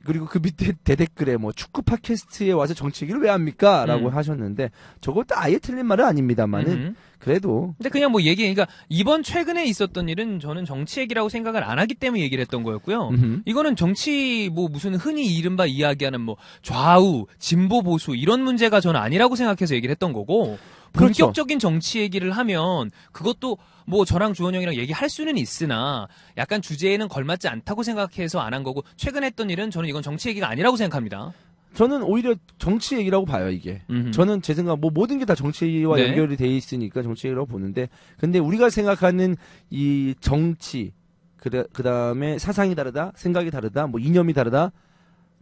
그리고 그 밑에 대댓글에 뭐 축구 팟캐스트에 와서 정치 얘기를 왜 합니까? 라고 하셨는데 저것도 아예 틀린 말은 아닙니다만은 음흠. 그래도 근데 그냥 뭐 그러니까 이번 최근에 있었던 일은 저는 정치 얘기라고 생각을 안 하기 때문에 얘기를 했던 거였고요. 이거는 정치 뭐 무슨 흔히 이른바 이야기하는 뭐 좌우, 진보, 보수 이런 문제가 저는 아니라고 생각해서 얘기를 했던 거고 그렇죠. 본격적인 정치 얘기를 하면 그것도 뭐 저랑 주원 형이랑 얘기할 수는 있으나 약간 주제에는 걸맞지 않다고 생각해서 안 한 거고 최근에 했던 일은 저는 이건 정치 얘기가 아니라고 생각합니다. 저는 오히려 정치 얘기라고 봐요, 이게. 음흠. 저는 제 생각, 뭐 모든 게 다 정치와 네. 연결이 돼 있으니까 정치 얘기라고 보는데, 근데 우리가 생각하는 이 정치, 그 다음에 사상이 다르다, 생각이 다르다, 뭐 이념이 다르다,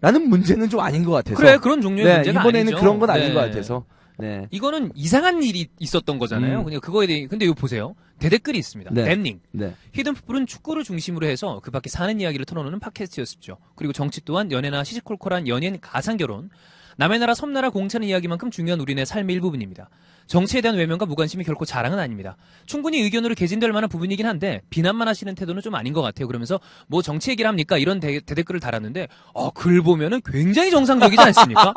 라는 문제는 좀 아닌 것 같아서. 그래 그런 종류의 네, 문제가 이번에는 아니죠. 그런 건 아닌 네. 것 같아서. 네. 이거는 이상한 일이 있었던 거잖아요. 음. 그냥 그거에 대해 근데 이거 보세요. 대댓글이 있습니다. 네. 댐닝. 네. 히든풋볼은 축구를 중심으로 해서 그 밖에 사는 이야기를 털어놓는 팟캐스트였습죠. 그리고 정치 또한 연애나 시시콜콜한 연예인 가상결혼, 남의 나라 섬나라 공차는 이야기만큼 중요한 우리네 삶의 일부분입니다. 정치에 대한 외면과 무관심이 결코 자랑은 아닙니다. 충분히 의견으로 개진될 만한 부분이긴 한데 비난만 하시는 태도는 좀 아닌 것 같아요. 그러면서 뭐 정치 얘기를 합니까? 이런 대댓글을 달았는데 글 보면은 굉장히 정상적이지 않습니까?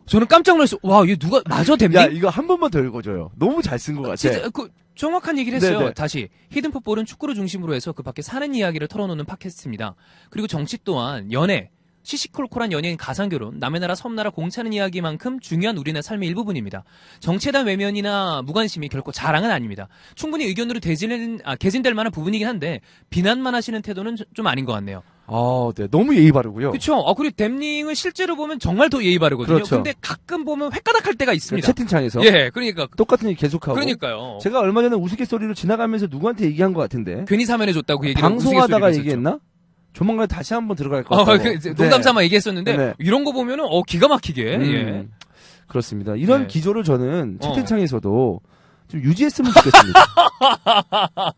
저는 깜짝 놀랐어요. 와, 얘 누가 맞아 댐닝? 야, 이거 한 번만 더 읽어줘요. 너무 잘 쓴 것 같아. 진짜 정확한 얘기를 했어요. 네네. 다시 히든풋볼은 축구를 중심으로 해서 그 밖에 사는 이야기를 털어놓는 팟캐스트입니다. 그리고 정치 또한 연애, 시시콜콜한 연예인 가상결혼, 남의 나라 섬나라 공차는 이야기만큼 중요한 우리네 삶의 일부분입니다. 정치에 대한 외면이나 무관심이 결코 자랑은 아닙니다. 충분히 의견으로 개진될 만한 부분이긴 한데 비난만 하시는 태도는 좀 아닌 것 같네요. 네. 너무 예의 바르고요. 그렇죠. 그리고 댐닝을 실제로 보면 정말 더 예의 바르거든요. 그렇죠. 근데 가끔 보면 획가닥할 때가 있습니다. 채팅창에서. 예, 그러니까 똑같은 얘기 계속하고. 그러니까요. 제가 얼마 전에 우스갯소리로 지나가면서 누구한테 얘기한 것 같은데. 괜히 사면해줬다고 얘기를 방송하다가 우스갯소리로 얘기했나? 조만간 다시 한번 들어갈 것 같아요. 농담 삼아 얘기했었는데 네. 이런 거 보면은 기가 막히게 예. 그렇습니다. 이런 네. 기조를 저는 채팅창에서도 좀 유지했으면 좋겠습니다.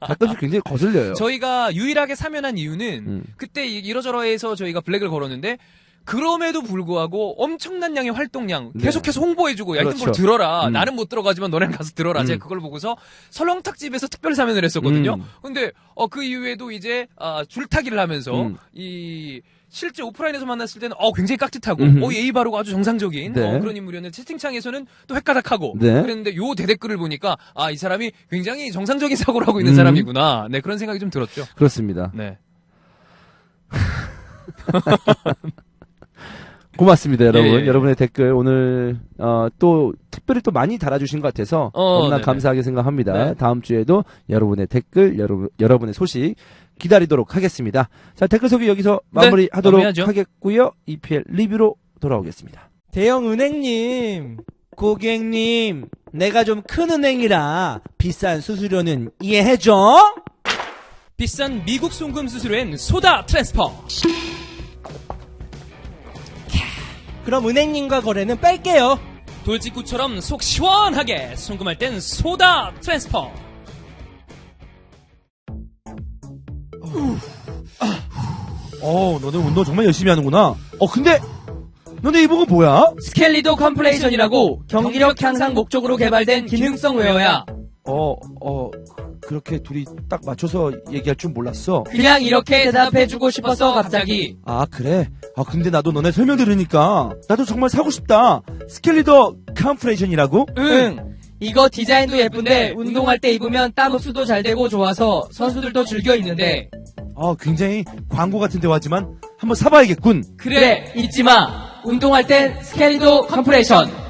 가끔씩 굉장히 거슬려요. 저희가 유일하게 사면한 이유는 그때 이러저러해서 저희가 블랙을 걸었는데 그럼에도 불구하고 엄청난 양의 활동량 네. 계속해서 홍보해주고 야 그렇죠. 이걸 들어라. 나는 못 들어가지만 너네는 가서 들어라. 제가 그걸 보고서 설렁탕집에서 특별 사면을 했었거든요. 근데 그 이후에도 이제 줄타기를 하면서 이 실제 오프라인에서 만났을 때는 굉장히 깍듯하고 예의 바르고 아주 정상적인 네. 그런 인물이었는데 채팅창에서는 또 획가닥하고 네. 그랬는데 요 대댓글을 보니까 이 사람이 굉장히 정상적인 사고를 하고 있는 사람이구나. 네, 그런 생각이 좀 들었죠. 그렇습니다. 네. 고맙습니다, 여러분. 예, 예. 여러분의 댓글 오늘 또 특별히 또 많이 달아주신 것 같아서 너무나 네네. 감사하게 생각합니다. 네. 다음 주에도 여러분의 댓글, 여러분의 소식 기다리도록 하겠습니다. 자, 댓글 소개 여기서 마무리하도록 마무리하죠. 하겠고요. EPL 리뷰로 돌아오겠습니다. 대형 은행님, 고객님, 내가 좀 큰 은행이라 비싼 수수료는 이해해줘. 비싼 미국 송금 수수료엔 소다 트랜스퍼. 그럼 은행님과 거래는 뺄게요. 돌직구처럼 속 시원하게 송금할 땐 소다 트랜스퍼. 너네 운동 정말 열심히 하는구나. 근데 너네 이복은 뭐야? 스켈리도 컴플레이션이라고 경기력 향상 목적으로 개발된 기능성 웨어야. 그렇게 둘이 딱 맞춰서 얘기할 줄 몰랐어. 그냥 이렇게 대답해주고 싶어서 갑자기. 그래? 근데 나도 너네 설명 들으니까 나도 정말 사고 싶다. 스켈리더 컴플레이션이라고? 응. 이거 디자인도 예쁜데 운동할 때 입으면 땀 흡수도 잘 되고 좋아서 선수들도 즐겨 입는데. 굉장히 광고 같은 대화지만 한번 사봐야겠군. 그래, 잊지 마. 운동할 땐 스켈리도 컴플레이션.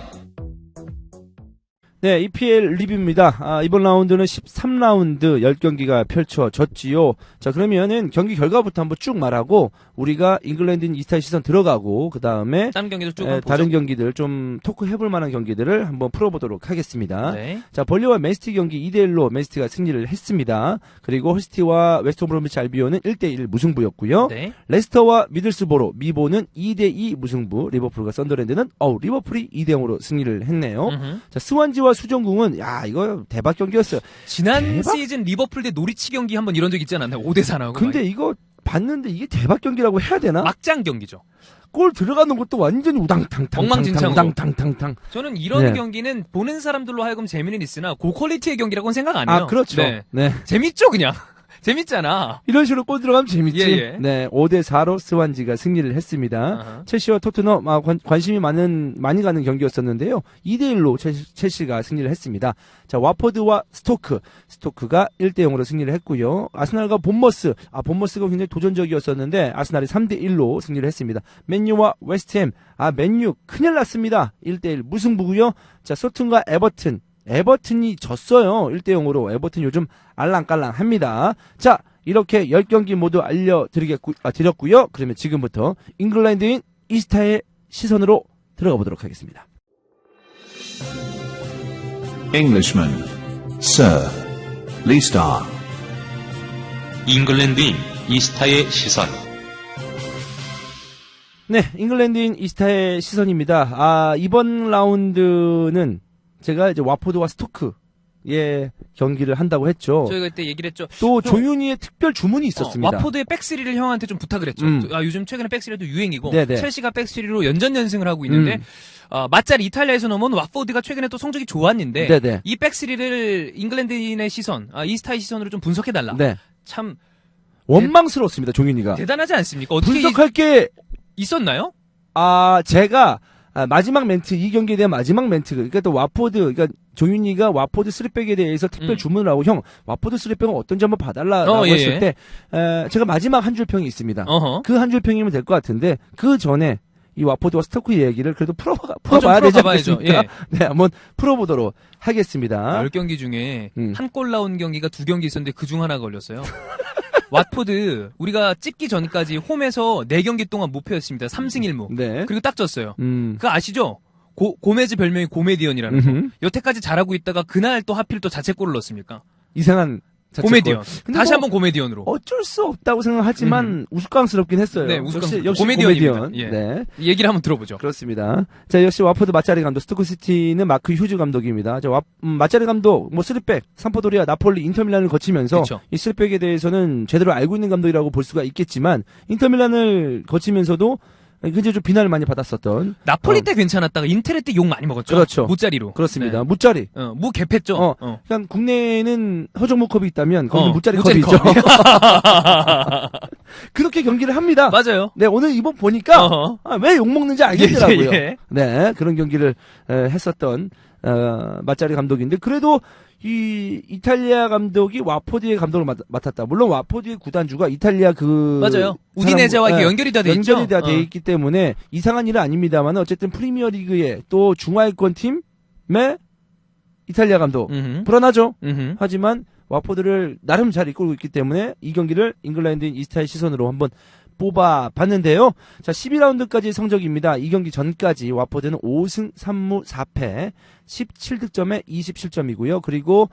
네, EPL 리뷰입니다. 이번 라운드는 13라운드 10경기가 펼쳐졌지요. 자, 그러면은 경기 결과부터 한번 쭉 말하고 우리가 잉글랜드인 이스타의 시선 들어가고 그 다음에 다른 경기도 쭉 한번 다른 보죠. 경기들 좀 토크해볼 만한 경기들을 한번 풀어보도록 하겠습니다. 네. 자, 벌리와 맨시티 경기 2대1로 맨시티가 승리를 했습니다. 그리고 홀시티와 웨스트브로미치 알비온은 1대1 무승부였고요. 네. 레스터와 미들스보로 미보는 2대2 무승부, 리버풀과 썬더랜드는 리버풀이 2대0으로 승리를 했네요. 음흠. 자, 스완지와 와포드와 수정궁은 야 이거 대박 경기였어요. 지난 대박? 시즌 리버풀 대 노리치 경기 한번 이런 적 있지 않았나요? 5대4 나오고. 근데 이거 봤는데 이게 대박 경기라고 해야 되나? 막장 경기죠. 골 들어가는 것도 완전히 우당탕탕 엉망진창으로. 우당탕탕탕. 저는 이런 네. 경기는 보는 사람들로 하여금 재미는 있으나 고퀄리티의 경기라고는 생각 안 해요. 아 그렇죠. 네. 네. 재밌죠 그냥. 재밌잖아. 이런 식으로 골 들어가면 재밌지. 예, 예. 네, 5대4로 스완지가 승리를 했습니다. 아하. 첼시와 토트넘 관심이 많이 가는 경기였었는데요. 2대1로 첼시가 승리를 했습니다. 자, 와포드와 스토크가 1대0으로 승리를 했고요. 아스날과 본머스가 굉장히 도전적이었었는데 아스날이 3대1로 승리를 했습니다. 맨유와 웨스트햄, 맨유 큰일 났습니다. 1대1 무승부고요. 자, 소튼과 에버튼이 졌어요. 1대0으로. 에버튼 요즘 알랑깔랑합니다. 자, 이렇게 10경기 모두 드렸고요. 그러면 지금부터 잉글랜드인 이스타의 시선으로 들어가 보도록 하겠습니다. Englishman, Sir, Leicester. 잉글랜드인 이스타의 시선. 네, 잉글랜드인 이스타의 시선입니다. 이번 라운드는 제가 이제 와포드와 스토크의 경기를 한다고 했죠. 저희가 그때 얘기를 했죠. 또 조윤희의 특별 주문이 있었습니다. 와포드의 백스리를 형한테 좀 부탁을 했죠. 요즘 최근에 백스리도 유행이고 네네. 첼시가 백스리로 연전연승을 하고 있는데 맞자리 이탈리아에서 넘은 와포드가 최근에 또 성적이 좋았는데 네네. 이 백스리를 잉글랜드인의 시선, 이스타의 시선으로 좀 분석해달라. 네. 참 원망스러웠습니다, 종윤이가. 대단하지 않습니까? 어떻게 분석할 게 있었나요? 제가 마지막 멘트, 이 경기에 대한 마지막 멘트, 그러니까 또 그러니까 종윤이가 와포드 3백에 대해서 특별 주문을 하고, 형, 와포드 3백은 어떤지 한번 봐달라고 했을 때, 제가 마지막 한 줄 평이 있습니다. 그 한 줄 평이면 될 것 같은데, 그 전에 이 와포드와 스토크 얘기를 그래도 풀어봐야 되지 않겠습니까? 예. 네, 한번 풀어보도록 하겠습니다. 10경기 중에 음. 한 골 나온 경기가 2경기 있었는데 그중 하나가 걸렸어요. 왓포드 우리가 찍기 전까지 홈에서 4경기 동안 무패였습니다. 3승 1무. 네. 그리고 딱 졌어요. 그거 아시죠? 고메즈 별명이 고메디언이라는 거. 여태까지 잘하고 있다가 그날 또 하필 또 자책골을 넣었습니까? 이상한 자책골. 고메디언. 근데 다시 뭐 한번 고메디언으로. 어쩔 수 없다고 생각하지만 우스꽝스럽긴 했어요. 네, 역시 고메디언입니다. 고메디언. 예. 네. 얘기를 한번 들어보죠. 그렇습니다. 자, 역시 와포드 마짜리 감독, 스토크시티는 마크 휴즈 감독입니다. 자, 마짜리 감독, 3백, 삼포도리아, 나폴리, 인터밀란을 거치면서 그쵸. 이 3백에 대해서는 제대로 알고 있는 감독이라고 볼 수가 있겠지만 인터밀란을 거치면서도 굉장히 좀 비난을 많이 받았었던. 나폴리 때 괜찮았다가 인테르 때 욕 많이 먹었죠. 그렇죠. 무짜리로. 그렇습니다. 네. 무짜리. 무 개패죠. 그냥 국내에는 허정무컵이 있다면 거기는 무짜리 무짜리 컵이 있죠. 컵. 그렇게 경기를 합니다. 맞아요. 네, 오늘 이번 보니까 왜 욕먹는지 알겠더라고요. 예. 네, 그런 경기를 했었던 마짜리 감독인데 그래도 이 이탈리아 감독이 와포드의 감독을 맡았다. 물론 와포드의 구단주가 이탈리아 맞아요. 우디네제와 이게 연결이 다 돼 있죠. 연결이 다 돼 있기 때문에 이상한 일은 아닙니다만 어쨌든 프리미어리그의 또 중하위권 팀의 이탈리아 감독 불안하죠. 하지만 와포드를 나름 잘 이끌고 있기 때문에 이 경기를 잉글랜드인 이스타의 시선으로 한번 뽑아봤는데요. 자, 12라운드까지의 성적입니다. 이 경기 전까지 와포드는 5승 3무 4패 17득점에 27점이고요. 그리고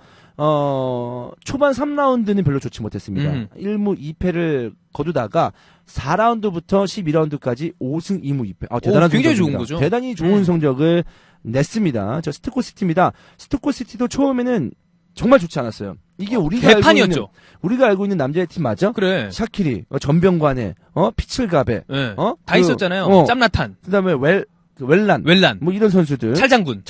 초반 3라운드는 별로 좋지 못했습니다. 1무 2패를 거두다가 4라운드부터 12라운드까지 5승 2무 2패. 대단한 굉장히 성적입니다. 좋은 거죠. 대단히 좋은 성적을 냈습니다. 저 스토크시티입니다. 스토크시티도 처음에는 정말 좋지 않았어요. 이게 개판이었죠. 우리가 알고 있는 남자의 팀 맞아? 그래. 샤키리, 전병관에, 피칠가베, 네. 다 있었잖아요. 짬나탄. 그다음에 웰란, 뭐 이런 선수들, 찰장군.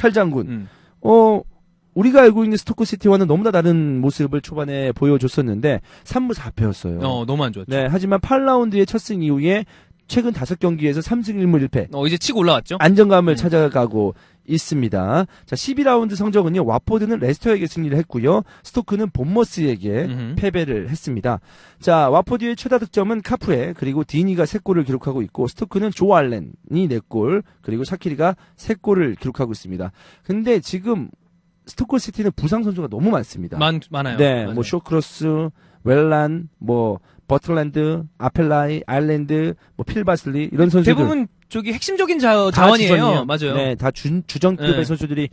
우리가 알고 있는 스토크시티와는 너무나 다른 모습을 초반에 보여줬었는데 3무 4패였어요. 너무 안 좋았죠. 네, 하지만 8라운드의 첫 승 이후에 최근 5경기에서 3승 1무 1패. 이제 치고 올라왔죠. 안정감을 찾아가고 있습니다. 자, 12라운드 성적은요. 와포드는 레스터에게 승리를 했고요. 스토크는 본머스에게 패배를 했습니다. 자, 와포드의 최다 득점은 카프에 그리고 디니가 3골을 기록하고 있고 스토크는 조 알렌이 4골 그리고 샤키리가 3골을 기록하고 있습니다. 근데 지금 스토크시티는 부상 선수가 너무 많습니다. 많아요. 네, 맞아요. 뭐 쇼크로스, 웰란, 뭐 버틀랜드, 아펠라이, 아일랜드, 뭐 필바슬리 이런 선수들 대부분 저기 핵심적인 자원이에요. 주전이에요. 맞아요. 네, 다 주전급의 네. 선수들이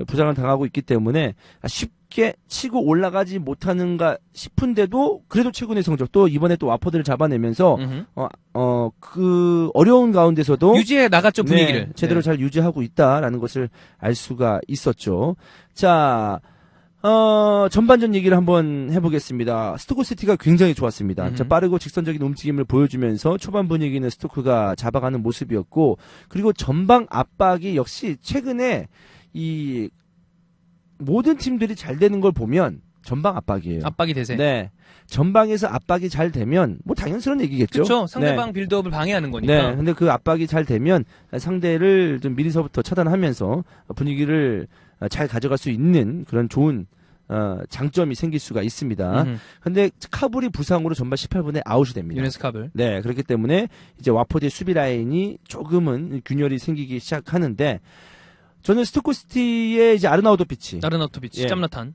부상을 당하고 있기 때문에 쉽게 치고 올라가지 못하는가 싶은데도 그래도 최근의 성적 또 이번에 또 와포드를 잡아내면서 음흠. 그 어려운 가운데서도 유지해 나갔죠 분위기를. 네, 제대로 잘 유지하고 있다라는 것을 알 수가 있었죠. 자, 전반전 얘기를 한번 해보겠습니다. 스토크시티가 굉장히 좋았습니다. 자, 빠르고 직선적인 움직임을 보여주면서 초반 분위기는 스토크가 잡아가는 모습이었고, 그리고 전방 압박이 역시 최근에 이 모든 팀들이 잘 되는 걸 보면 전방 압박이에요. 압박이 되세. 네. 전방에서 압박이 잘 되면 뭐 당연스러운 얘기겠죠. 그렇죠. 상대방 네. 빌드업을 방해하는 거니까. 네. 근데 그 압박이 잘 되면 상대를 좀 미리서부터 차단하면서 분위기를 잘 가져갈 수 있는 그런 좋은 장점이 생길 수가 있습니다. 근데 카불이 부상으로 전반 18분에 아웃이 됩니다. 유네스 카블. 네, 그렇기 때문에 이제 와포드의 수비 라인이 조금은 균열이 생기기 시작하는데 저는 스토크시티의 이제 아르나우토비치 나르나토비치, 예. 짬나탄.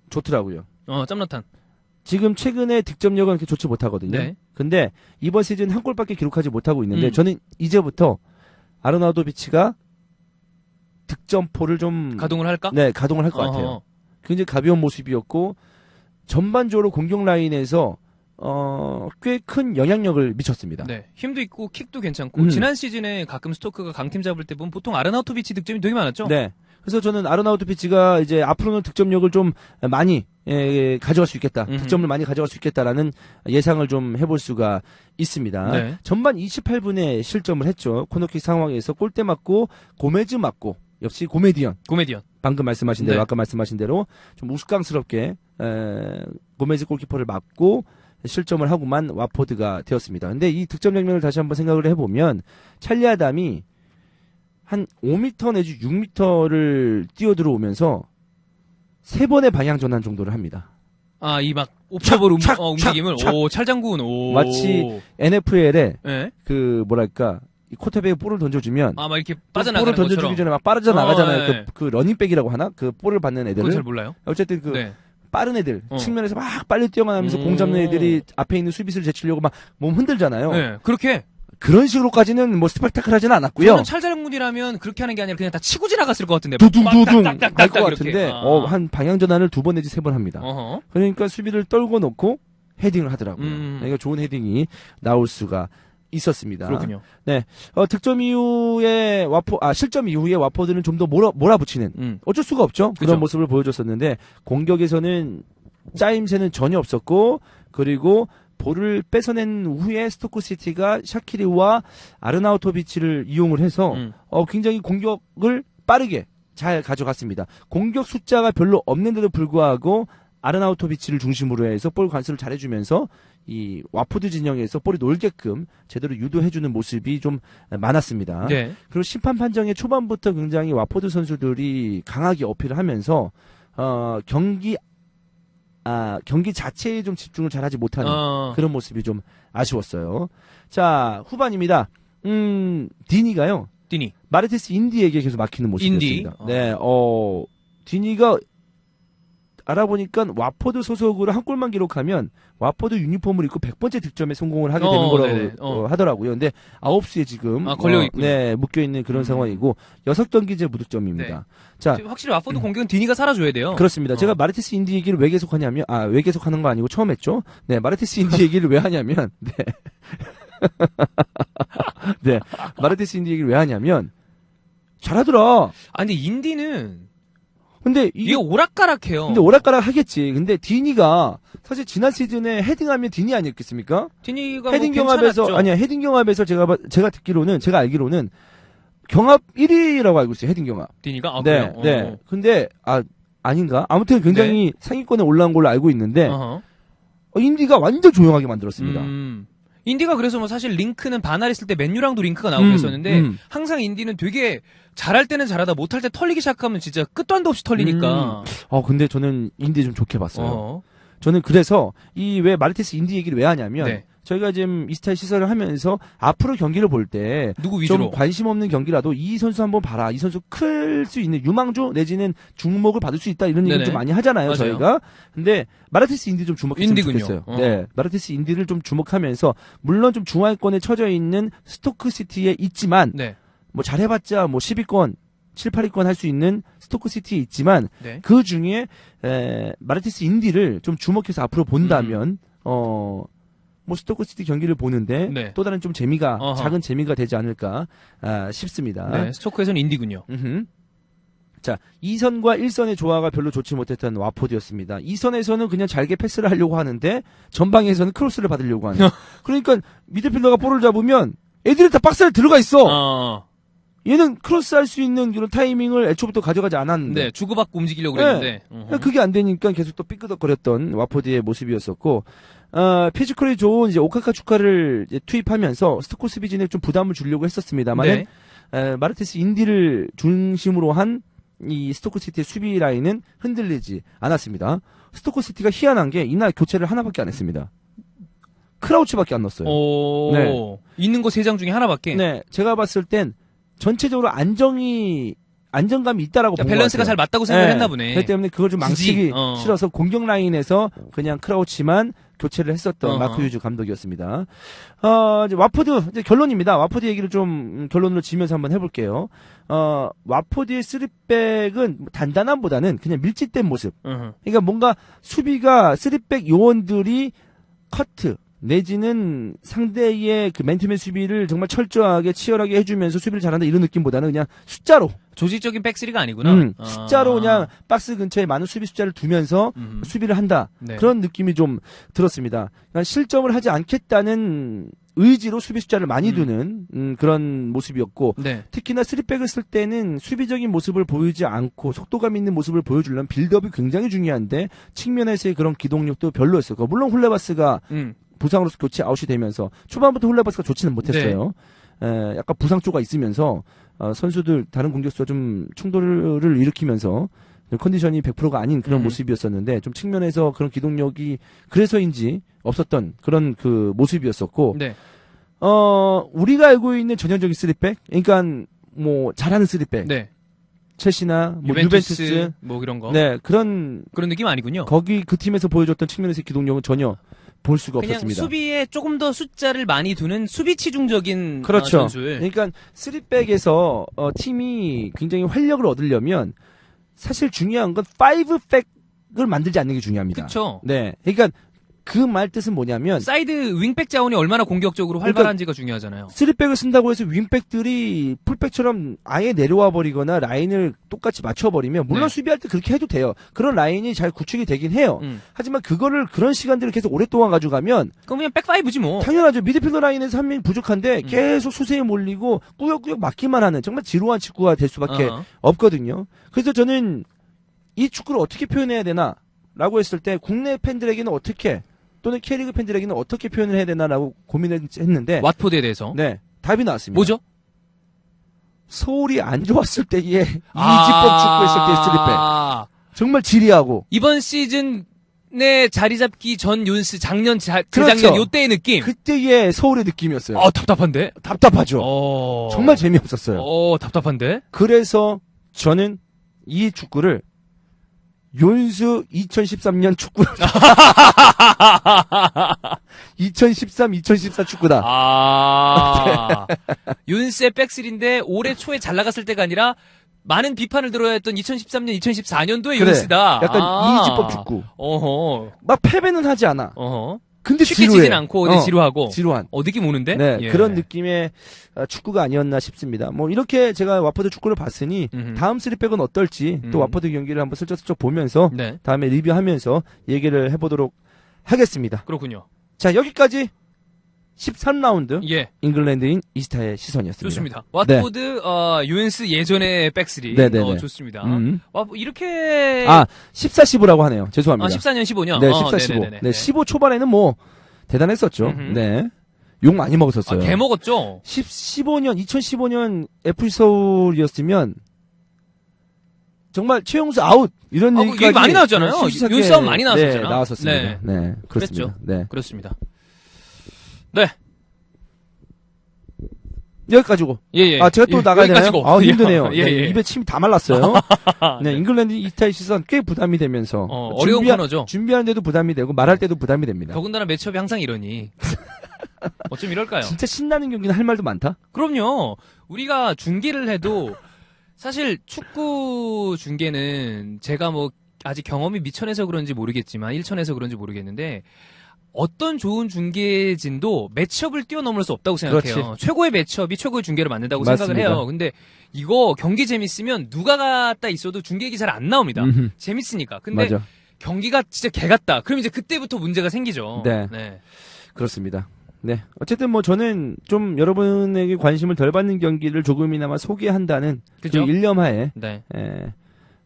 좋더라고요. 짬나탄. 지금 최근에 득점력은 그렇게 좋지 못하거든요. 네. 근데 이번 시즌 한 골밖에 기록하지 못하고 있는데 음. 저는 이제부터 아르나우토비치가 득점포를 좀 가동을 할까? 네, 가동을 할 것 같아요. 어허. 굉장히 가벼운 모습이었고 전반적으로 공격 라인에서 꽤 큰 영향력을 미쳤습니다. 네. 힘도 있고 킥도 괜찮고 음. 지난 시즌에 가끔 스토크가 강팀 잡을 때 보면 보통 아르나토비치 득점이 되게 많았죠. 네. 그래서 저는 아르나우토비치가 이제 앞으로는 득점력을 좀 많이 가져갈 수 있겠다. 음흠. 득점을 많이 가져갈 수 있겠다라는 예상을 좀 해볼 수가 있습니다. 네. 전반 28분에 실점을 했죠. 코너킥 상황에서 골대 맞고 고메즈 맞고 역시 고메디언. 고메디언. 방금 말씀하신 대로 네. 아까 말씀하신 대로 좀 우스꽝스럽게 고메즈 골키퍼를 맞고 실점을 하고만 와포드가 되었습니다. 근데 이 득점 장면을 다시 한번 생각을 해보면 찰리 아담이 한 5m 내지 6m를 뛰어 들어오면서 3번의 방향 전환 정도를 합니다. 아, 이 막 옵저버 착, 움직임을 착. 오, 찰장군. 오. 마치 NFL에 예. 그 뭐랄까 이 쿼터백에 볼을 던져주면 아, 막 이렇게 볼을 빠져나가는 던져주기 것처럼. 전에 막 빠져나가잖아요. 네. 그 러닝백이라고 하나? 그 볼을 받는 그건 잘 애들을. 몰라요. 어쨌든 그 네. 빠른 애들 어. 측면에서 막 빨리 뛰어가면서 공 잡는 애들이 앞에 있는 수비수를 제치려고 막 몸 흔들잖아요. 네. 그렇게 그런 식으로까지는 뭐 스펙타클하지는 않았고요. 저는 찰장군이라면 그렇게 하는 게 아니라 그냥 다 치고 지나갔을 것 같은데. 두둥두둥 막 갈 딱딱딱딱 것 이렇게. 같은데 아. 한 방향 전환을 2번 내지 3번 합니다. 어허. 그러니까 수비를 떨고 놓고 헤딩을 하더라고요. 음. 그러니까 좋은 헤딩이 나올 수가 있었습니다. 그렇군요. 득점 이후에 실점 이후에 와포드는 좀 더 몰아붙이는 어쩔 수가 없죠. 그죠. 그런 모습을 보여줬었는데 공격에서는 짜임새는 전혀 없었고 그리고 볼을 뺏어낸 후에 스토크시티가 샤키리와 아르나우토비치를 이용을 해서 굉장히 공격을 빠르게 잘 가져갔습니다. 공격 숫자가 별로 없는데도 불구하고 아르나우토비치를 중심으로 해서 볼 관수를 잘해주면서 이 와포드 진영에서 볼이 놀게끔 제대로 유도해주는 모습이 좀 많았습니다. 네. 그리고 심판 판정의 초반부터 굉장히 와포드 선수들이 강하게 어필을 하면서 경기 자체에 좀 집중을 잘하지 못하는 그런 모습이 좀 아쉬웠어요. 자, 후반입니다. 디니가요. 디니. 마르테스 인디에게 계속 막히는 모습이었습니다. 인디. 네, 디니가 알아보니까 와포드 소속으로 한 골만 기록하면 와포드 유니폼을 입고 100번째 득점에 성공을 하게 되는 거라고 네네. 하더라고요. 근데 9수에 지금 걸려있군요. 네, 묶여있는 그런 상황이고 6경기제 무득점입니다. 네. 자, 확실히 와포드 공격은 디니가 살아줘야 돼요. 그렇습니다. 제가 마르테스 인디 얘기를 왜 계속하냐면 왜 계속하는 거 아니고 처음 했죠. 네, 마르테스 인디 얘기를 왜 하냐면 네, 마르테스 인디 얘기를 왜 하냐면 잘하더라. 근데 인디는 근데 이게 오락가락해요. 근데 오락가락 하겠지. 근데 디니가 사실 지난 시즌에 헤딩하면 디니 아니었겠습니까? 디니가 헤딩 뭐 경합에서 괜찮았죠. 헤딩 경합에서 제가 알기로는 경합 1위라고 알고 있어요. 헤딩 경합. 디니가 네, 그래요? 네. 근데 아닌가? 아무튼 굉장히 상위권에 올라온 걸로 알고 있는데 어허. 인디가 완전 조용하게 만들었습니다. 인디가 그래서 뭐 사실 링크는 반할 했을 때 맨유랑도 링크가 나오고 그랬었는데 항상 인디는 되게 잘할 때는 잘하다 못할 때 털리기 시작하면 진짜 끝도 한도 없이 털리니까. 근데 저는 인디 좀 좋게 봤어요. 어허. 저는 그래서 왜 마르테스 인디 얘기를 왜 하냐면 네. 저희가 지금 이스타의 시설을 하면서 앞으로 경기를 볼 때 누구 좀 위주로? 관심 없는 경기라도 이 선수 한번 봐라. 이 선수 클 수 있는 유망주 내지는 주목을 받을 수 있다 이런 얘기를 네네. 좀 많이 하잖아요. 맞아요. 저희가. 근데 마르티스 인디 좀 주목했으면 인디군요. 좋겠어요. 어. 네, 마르티스 인디를 좀 주목하면서 물론 좀 중하위권에 처져 있는 스토크 시티에 있지만 네. 뭐 잘해봤자 뭐 10위권, 7, 8위권 할 수 있는 스토크 시티에 있지만 네. 그 중에 마르티스 인디를 좀 주목해서 앞으로 본다면 뭐 스토크 시티 경기를 보는데 네. 또 다른 좀 재미가 어허. 작은 재미가 되지 않을까 싶습니다. 네. 스토크에서는 인디군요. 자, 2선과 1선의 조화가 별로 좋지 못했던 와포드였습니다. 2선에서는 그냥 잘게 패스를 하려고 하는데 전방에서는 크로스를 받으려고 하는. 그러니까 미드필더가 볼을 잡으면 애들이 다 박스에 들어가 있어. 얘는 크로스 할 수 있는 그런 타이밍을 애초부터 가져가지 않았는데. 네. 주고받고 움직이려고 네. 그랬는데. 그러니까 그게 안 되니까 계속 또 삐끄덕거렸던 와포드의 모습이었었고, 피지컬이 좋은 이제 오카카 축카를 이제 투입하면서 스토크 수비진에 좀 부담을 주려고 했었습니다만, 네. 마르티스 인디를 중심으로 한 이 스토크 시티의 수비 라인은 흔들리지 않았습니다. 스토크 시티가 희한한 게 이날 교체를 하나밖에 안 했습니다. 크라우치밖에 안 넣었어요. 네. 있는 거 3장 중에 하나밖에. 네, 제가 봤을 땐 전체적으로 안정감이 있다라고 본 것 밸런스가 같아요. 잘 맞다고 생각을 네. 했나 보네. 그렇기 때문에 그걸 좀 망치기 굳이, 싫어서 공격 라인에서 그냥 크라우치만 교체를 했었던 어허. 마크 유즈 감독이었습니다. 이제 와포드 이제 결론입니다. 와포드 얘기를 좀 결론으로 지면서 한번 해볼게요. 와포드의 3백은 단단함보다는 그냥 밀집된 모습. 그러니까 뭔가 수비가 3백 요원들이 커트 내지는 상대의 그 맨투맨 수비를 정말 철저하게 치열하게 해주면서 수비를 잘한다 이런 느낌보다는 그냥 숫자로 조직적인 백스리가 아니구나. 숫자로 그냥 박스 근처에 많은 수비 숫자를 두면서 수비를 한다. 네. 그런 느낌이 좀 들었습니다. 그러니까 실점을 하지 않겠다는 의지로 수비 숫자를 많이 두는 그런 모습이었고 네. 특히나 3백을 쓸 때는 수비적인 모습을 보이지 않고 속도감 있는 모습을 보여주려면 빌드업이 굉장히 중요한데 측면에서의 그런 기동력도 별로였었고 물론 훌레바스가 부상으로서 교체 아웃이 되면서 초반부터 훌레바스가 좋지는 못했어요. 약간 부상 조가 있으면서 선수들 다른 공격수와 좀 충돌을 일으키면서 컨디션이 100%가 아닌 그런 모습이었었는데 좀 측면에서 그런 기동력이 그래서인지 없었던 그런 그 모습이었었고 네. 우리가 알고 있는 전형적인 3백 그러니까 뭐 잘하는 3백 네. 첼시나 뭐 유벤투스 유벤투스 뭐 이런 거. 네 그런 느낌 아니군요. 거기 그 팀에서 보여줬던 측면에서의 기동력은 전혀 볼 수가 그냥 없었습니다. 수비에 조금 더 숫자를 많이 두는 수비 치중적인 그렇죠. 선수를. 그러니까 3백에서 팀이 굉장히 활력을 얻으려면 사실 중요한 건 5백을 만들지 않는 게 중요합니다. 그렇죠. 네, 그러니까 그 말 뜻은 뭐냐면 사이드 윙백 자원이 얼마나 공격적으로 활발한지가 중요하잖아요. 3백을 쓴다고 해서 윙백들이 풀백처럼 아예 내려와 버리거나 라인을 똑같이 맞춰버리면 물론 네. 수비할 때 그렇게 해도 돼요. 그런 라인이 잘 구축이 되긴 해요. 하지만 그거를 그런 시간들을 계속 오랫동안 가져가면 그럼 그냥 백파이브지 뭐. 당연하죠. 미드필더 라인에서 한 명이 부족한데 계속 수세에 몰리고 꾸역꾸역 맞기만 하는 정말 지루한 축구가 될 수밖에 없거든요. 그래서 저는 이 축구를 어떻게 표현해야 되나 라고 했을 때 국내 팬들에게는 어떻게 또는 K리그 팬들에게는 어떻게 표현을 해야 되나라고 고민했는데 왓포드에 대해서. 네, 답이 나왔습니다. 뭐죠? 서울이 안 좋았을 때에 이지법 축구했을 때의 3백 정말 지리하고 이번 시즌에 자리 잡기 전 윤스 작년 재작년 그렇죠. 요때의 느낌. 그때의 서울의 느낌이었어요. 답답한데? 답답하죠. 정말 재미없었어요. 답답한데? 그래서 저는 이 축구를 윤수 2013년 축구 2013-2014 축구다. 윤스의 백스리인데 올해 초에 잘 나갔을 때가 아니라 많은 비판을 들어야 했던 2013년, 2014년도의 그래. 윤스다. 약간 이지법 축구. 막 패배는 하지 않아. 근데 쉽게 지루해. 지진 않고 근데 지루하고. 지루한. 느낌 오는데? 네, 예. 그런 느낌의 축구가 아니었나 싶습니다. 뭐 이렇게 제가 와퍼드 축구를 봤으니 다음 3백은 어떨지 또 와퍼드 경기를 한번 슬쩍슬쩍 보면서 네. 다음에 리뷰하면서 얘기를 해보도록 하겠습니다. 그렇군요. 자, 여기까지 13라운드 예. 잉글랜드인 이스타의 시선이었습니다. 좋습니다. 왓포드, 유엔스 예전의 백스리. 네네네. 좋습니다. 이렇게. 14-15라고 하네요. 죄송합니다. 14년, 15년. 네, 14-15. 네, 15 초반에는 뭐, 대단했었죠. 네. 욕 많이 먹었었어요. 개 먹었죠? 2015년 FC 서울이었으면, 정말 최용수 아웃! 이런 얘기까지. 얘기 많이 나왔잖아요. 시시하게, 윤싸움 많이 나왔었잖아요. 네, 나왔었습니다. 네, 그렇습니다. 그랬죠. 네. 그렇습니다. 네. 여기까지고. 예. 아, 제가 또 나가야 되나요? 여기까지고. 아, 힘드네요. 예, 네, 예. 입에 침이 다 말랐어요. 네, 잉글랜드 이스타의 시선 꽤 부담이 되면서. 어려운 코너죠. 준비하는데도 부담이 되고, 말할 때도 부담이 됩니다. 더군다나 매치업이 항상 이러니. 어쩜 이럴까요? 진짜 신나는 경기는 할 말도 많다? 그럼요. 우리가 중계를 해도 사실 축구 중계는 제가 뭐 아직 경험이 미천해서 그런지 모르겠지만 일천해서 그런지 모르겠는데 어떤 좋은 중계진도 매치업을 뛰어넘을 수 없다고 생각해요. 그렇지. 최고의 매치업이 최고의 중계를 만든다고 맞습니다. 생각을 해요. 근데 이거 경기 재밌으면 누가 갔다 있어도 중계기 잘 안 나옵니다. 음흠. 재밌으니까. 근데 맞아. 경기가 진짜 개 같다. 그럼 이제 그때부터 문제가 생기죠. 네. 그렇습니다. 네. 어쨌든 뭐 저는 좀 여러분에게 관심을 덜 받는 경기를 조금이나마 소개한다는 그 그죠? 일념하에 네.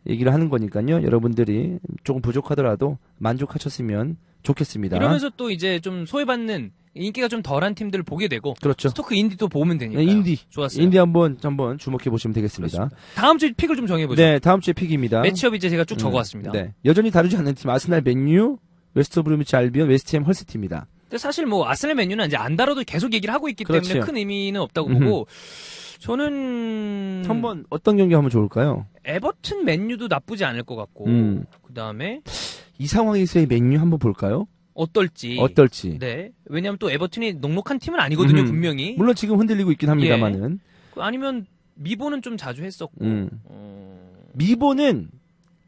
얘기를 하는 거니까요. 여러분들이 조금 부족하더라도 만족하셨으면 좋겠습니다. 이러면서 또 이제 좀 소외받는 인기가 좀 덜한 팀들을 보게 되고 그렇죠. 스토크 인디도 보면 되니까. 네, 인디. 좋았어요. 인디 한번 주목해 보시면 되겠습니다. 그렇습니다. 다음 주 픽을 좀 정해보죠. 네, 다음 주에 픽입니다. 매치업 이제 제가 쭉 적어왔습니다. 네. 여전히 다르지 않는 팀 아스날, 맨유, 웨스트 브루미치 알비온, 웨스트햄, 헐시티입니다. 근데 사실 뭐 아스날 맨유는 이제 안 다뤄도 계속 얘기를 하고 있기 때문에 그렇죠. 큰 의미는 없다고 보고 저는 한번 어떤 경기 하면 좋을까요? 에버튼 맨유도 나쁘지 않을 것 같고 그 다음에 이 상황에서의 맨유 한번 볼까요? 어떨지. 네. 왜냐하면 또 에버튼이 녹록한 팀은 아니거든요, 분명히. 물론 지금 흔들리고 있긴 합니다만은. 아니면 미보는 좀 자주 했었고. 미보는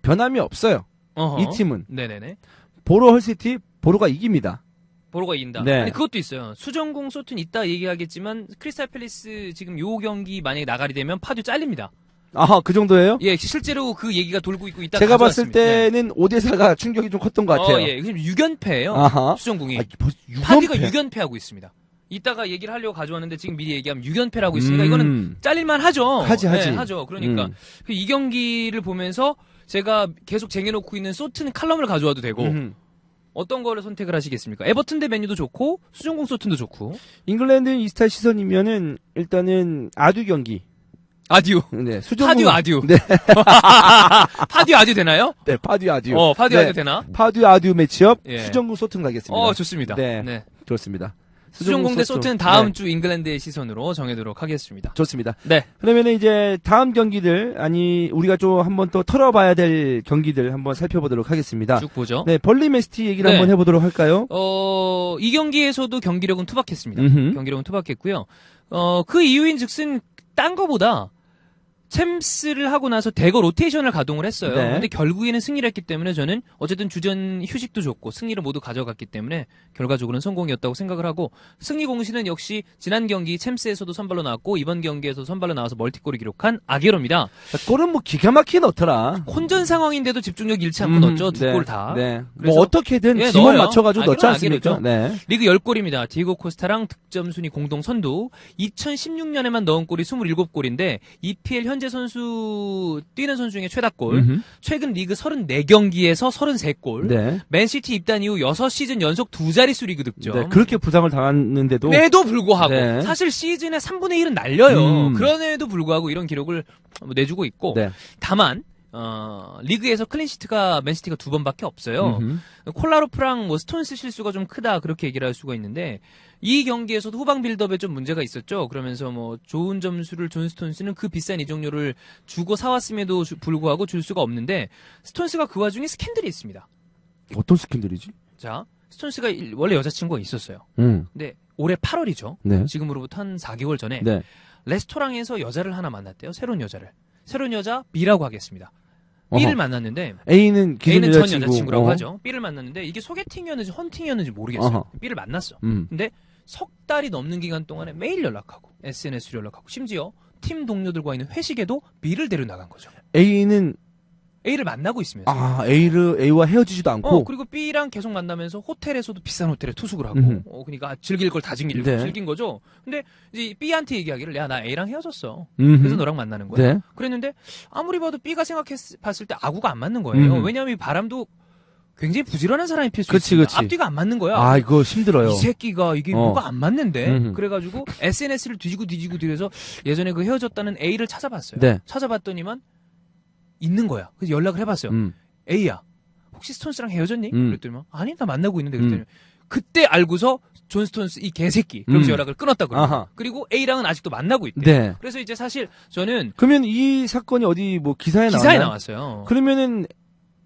변함이 없어요. 어허. 이 팀은. 네네네. 보로 헐시티, 보로가 이깁니다. 보로가 이긴다. 네. 아니 그것도 있어요. 수정공 소튼 이따 얘기하겠지만 크리스탈 팰리스 지금 요 경기 만약에 나가게 되면 파듀 잘립니다. 아하, 그 정도예요? 예, 실제로 그 얘기가 돌고 있고 이따 제가 봤을 가져왔습니다. 네. 때는 5대4가 충격이 좀 컸던 것 같아요. 예. 지금 6연패예요. 아하. 수정공이. 아, 벌써 파듀가 6연패? 6연패하고 있습니다. 이따가 얘기를 하려고 가져왔는데 지금 미리 얘기하면 6연패라고 있으니까 이거는 잘릴만 하죠. 하지. 네, 하죠. 그러니까 이 경기를 보면서 제가 계속 쟁여놓고 있는 소튼 칼럼을 가져와도 되고 어떤 거를 선택을 하시겠습니까? 에버튼 대 맨유도 좋고 수정공 소튼도 좋고. 잉글랜드 이스타 시선이면은 일단은 아듀 경기. 아듀. 네, 수정공. 아듀. 네, 파듀 아듀 되나요? 네, 파듀 아듀. 파듀 네, 아듀 되나? 파듀 아듀 매치업. 예. 수정공 소튼 가겠습니다. 좋습니다. 네. 좋습니다. 수정공 대 소튼 다음 네, 주 잉글랜드의 시선으로 정해도록 하겠습니다. 좋습니다. 네. 그러면은 이제 다음 경기들 우리가 좀 한번 또 털어봐야 될 경기들 한번 살펴보도록 하겠습니다. 쭉 보죠. 네, 벌리 맨시티 얘기를 네. 한번 해보도록 할까요? 이 경기에서도 경기력은 투박했습니다. 음흠. 경기력은 투박했고요. 그 이유인즉슨 딴 거보다 챔스를 하고 나서 대거 로테이션을 가동을 했어요. 네. 근데 결국에는 승리를 했기 때문에 저는 어쨌든 주전 휴식도 좋고 승리를 모두 가져갔기 때문에 결과적으로는 성공이었다고 생각을 하고 승리 공신은 역시 지난 경기 챔스에서도 선발로 나왔고 이번 경기에서 선발로 나와서 멀티골을 기록한 아게로입니다. 골은 뭐 기가 막히게 넣더라. 혼전 상황인데도 집중력 잃지 않고 넣었죠. 두 네, 골 다. 네. 그래서- 뭐 어떻게든 예, 지원 넣어요. 맞춰가지고 넣지 아게로는 않습니까? 아게로죠. 네. 리그 10골입니다. 디에고 코스타랑 득점 순위 공동 선두. 2016년에만 넣은 골이 27골인데 EPL 현재 선수 뛰는 선수 중에 최다골. 최근 리그 34경기에서 33골. 네. 맨시티 입단 이후 6시즌 연속 두 자릿수 리그 득점. 네. 그렇게 부상을 당했는데도 에도 불구하고 네. 사실 시즌의 3분의 1은 날려요. 음. 그런에도 불구하고 이런 기록을 내주고 있고 네. 다만 리그에서 클린시트가 맨시티가 2번밖에 없어요. 콜라로프랑 뭐 스톤스 실수가 좀 크다 그렇게 얘기를 할 수가 있는데 이 경기에서도 후방 빌드업에 좀 문제가 있었죠. 그러면서 뭐 좋은 점수를 준 스톤스는 그 비싼 이적료를 주고 사왔음에도 불구하고 줄 수가 없는데 스톤스가 그 와중에 스캔들이 있습니다. 어떤 스캔들이지? 자, 스톤스가 원래 여자친구가 있었어요. 근데 올해 8월이죠. 네. 지금으로부터 한 4개월 전에 네. 레스토랑에서 여자를 하나 만났대요. 새로운 여자를. 새로운 여자 B라고 하겠습니다. B를 만났는데 A는 기존 A는 전 여자친구. 여자친구라고 하죠. B를 만났는데 이게 소개팅이었는지 헌팅이었는지 모르겠어요. 어허. B를 만났어. 음. 근데 석 달이 넘는 기간 동안에 매일 연락하고 SNS로 연락하고 심지어 팀 동료들과 있는 회식에도 B를 데려나간 거죠. A는 A를 만나고 있으면서. A와 헤어지지도 않고. 그리고 B랑 계속 만나면서 호텔에서도 비싼 호텔에 투숙을 하고, 그러니까 즐길 걸 다 즐긴 거죠. 근데 이제 B한테 얘기하기를, 야, 나 A랑 헤어졌어. 그래서 너랑 만나는 거야. 네. 그랬는데 아무리 봐도 B가 봤을 때 아구가 안 맞는 거예요. 음. 왜냐하면 이 바람도 굉장히 부지런한 사람이 필 수 그치, 있습니다. 그치. 앞뒤가 안 맞는 거야. 아, 이거 힘들어요. 이 새끼가 이게 뭐가 안 맞는데. 그래가지고 SNS를 뒤지고 뒤져서 예전에 그 헤어졌다는 A를 찾아봤어요. 네. 찾아봤더니만 있는 거야. 그래서 연락을 해봤어요. A야, 혹시 스톤스랑 헤어졌니? 그랬더니 아니, 나 만나고 있는데. 그랬더니 그때 알고서 존 스톤스 이 개새끼 그러면서 연락을 끊었다고 그래요. 아하. 그리고 A랑은 아직도 만나고 있대. 네. 그래서 이제 사실 저는 그러면 이 사건이 어디 뭐 기사에 기사에 나왔나요? 나왔어요. 그러면은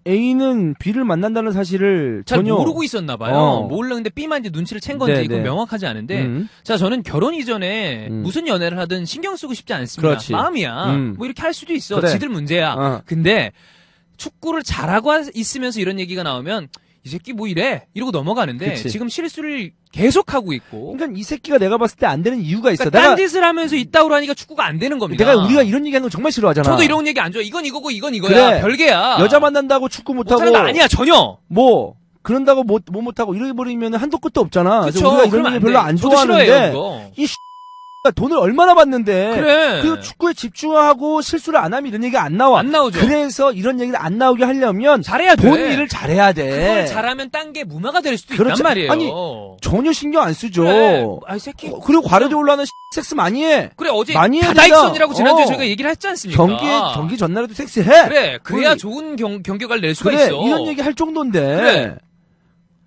A는 B를 만난다는 사실을 잘 전혀 모르고 있었나 봐요. 어. 몰랐는데 B만 이제 눈치를 챈 건지 네, 이건 네. 명확하지 않은데 음. 자 저는 결혼 이전에 음. 무슨 연애를 하든 신경 쓰고 싶지 않습니다. 그렇지. 마음이야. 음. 뭐 이렇게 할 수도 있어. 그래. 지들 문제야. 어. 근데 축구를 잘하고 있으면서 이런 얘기가 나오면 이 새끼 뭐 이래 이러고 넘어가는데 그치. 지금 실수를 계속하고 있고 그러니까 이 새끼가 내가 봤을 때 안 되는 이유가 있어. 그러니까 딴 짓을 하면서 있다고 하니까 축구가 안 되는 겁니다. 내가 우리가 이런 얘기하는 거 정말 싫어하잖아. 저도 이런 얘기 안 좋아. 이건 이거고 이건 이거야. 그래. 별개야. 여자 만난다고 축구 못하고 못하는 거 아니야 전혀. 뭐 그런다고 못하고 이래 버리면 한도 끝도 없잖아. 그래서 그쵸. 우리가 이런 그러면 얘기 안 별로 돼. 안 저도 싫어해요, 좋아하는데 그거. 이 돈을 얼마나 받는데 그래. 그리고 축구에 집중하고 실수를 안 하면 이런 얘기가 안 나와. 안 나오죠. 그래서 이런 얘기를 안 나오게 하려면 잘해야 돼. 본 일을 잘해야 돼. 그걸 잘하면 딴 게 무마가 될 수도 그렇지. 있단 말이에요. 아니, 전혀 신경 안 쓰죠. 그래. 아, 이 새끼. 그리고 과로대 올라오는 섹스 많이 해. 그래, 어제 많이 해야 다다익선이라고 된다. 지난주에 어. 저희가 얘기를 했지 않습니까? 경기 전날에도 섹스해. 그래, 그래야 그래. 좋은 경격을 낼 수가 그래, 있어. 이런 얘기 할 정도인데. 그래.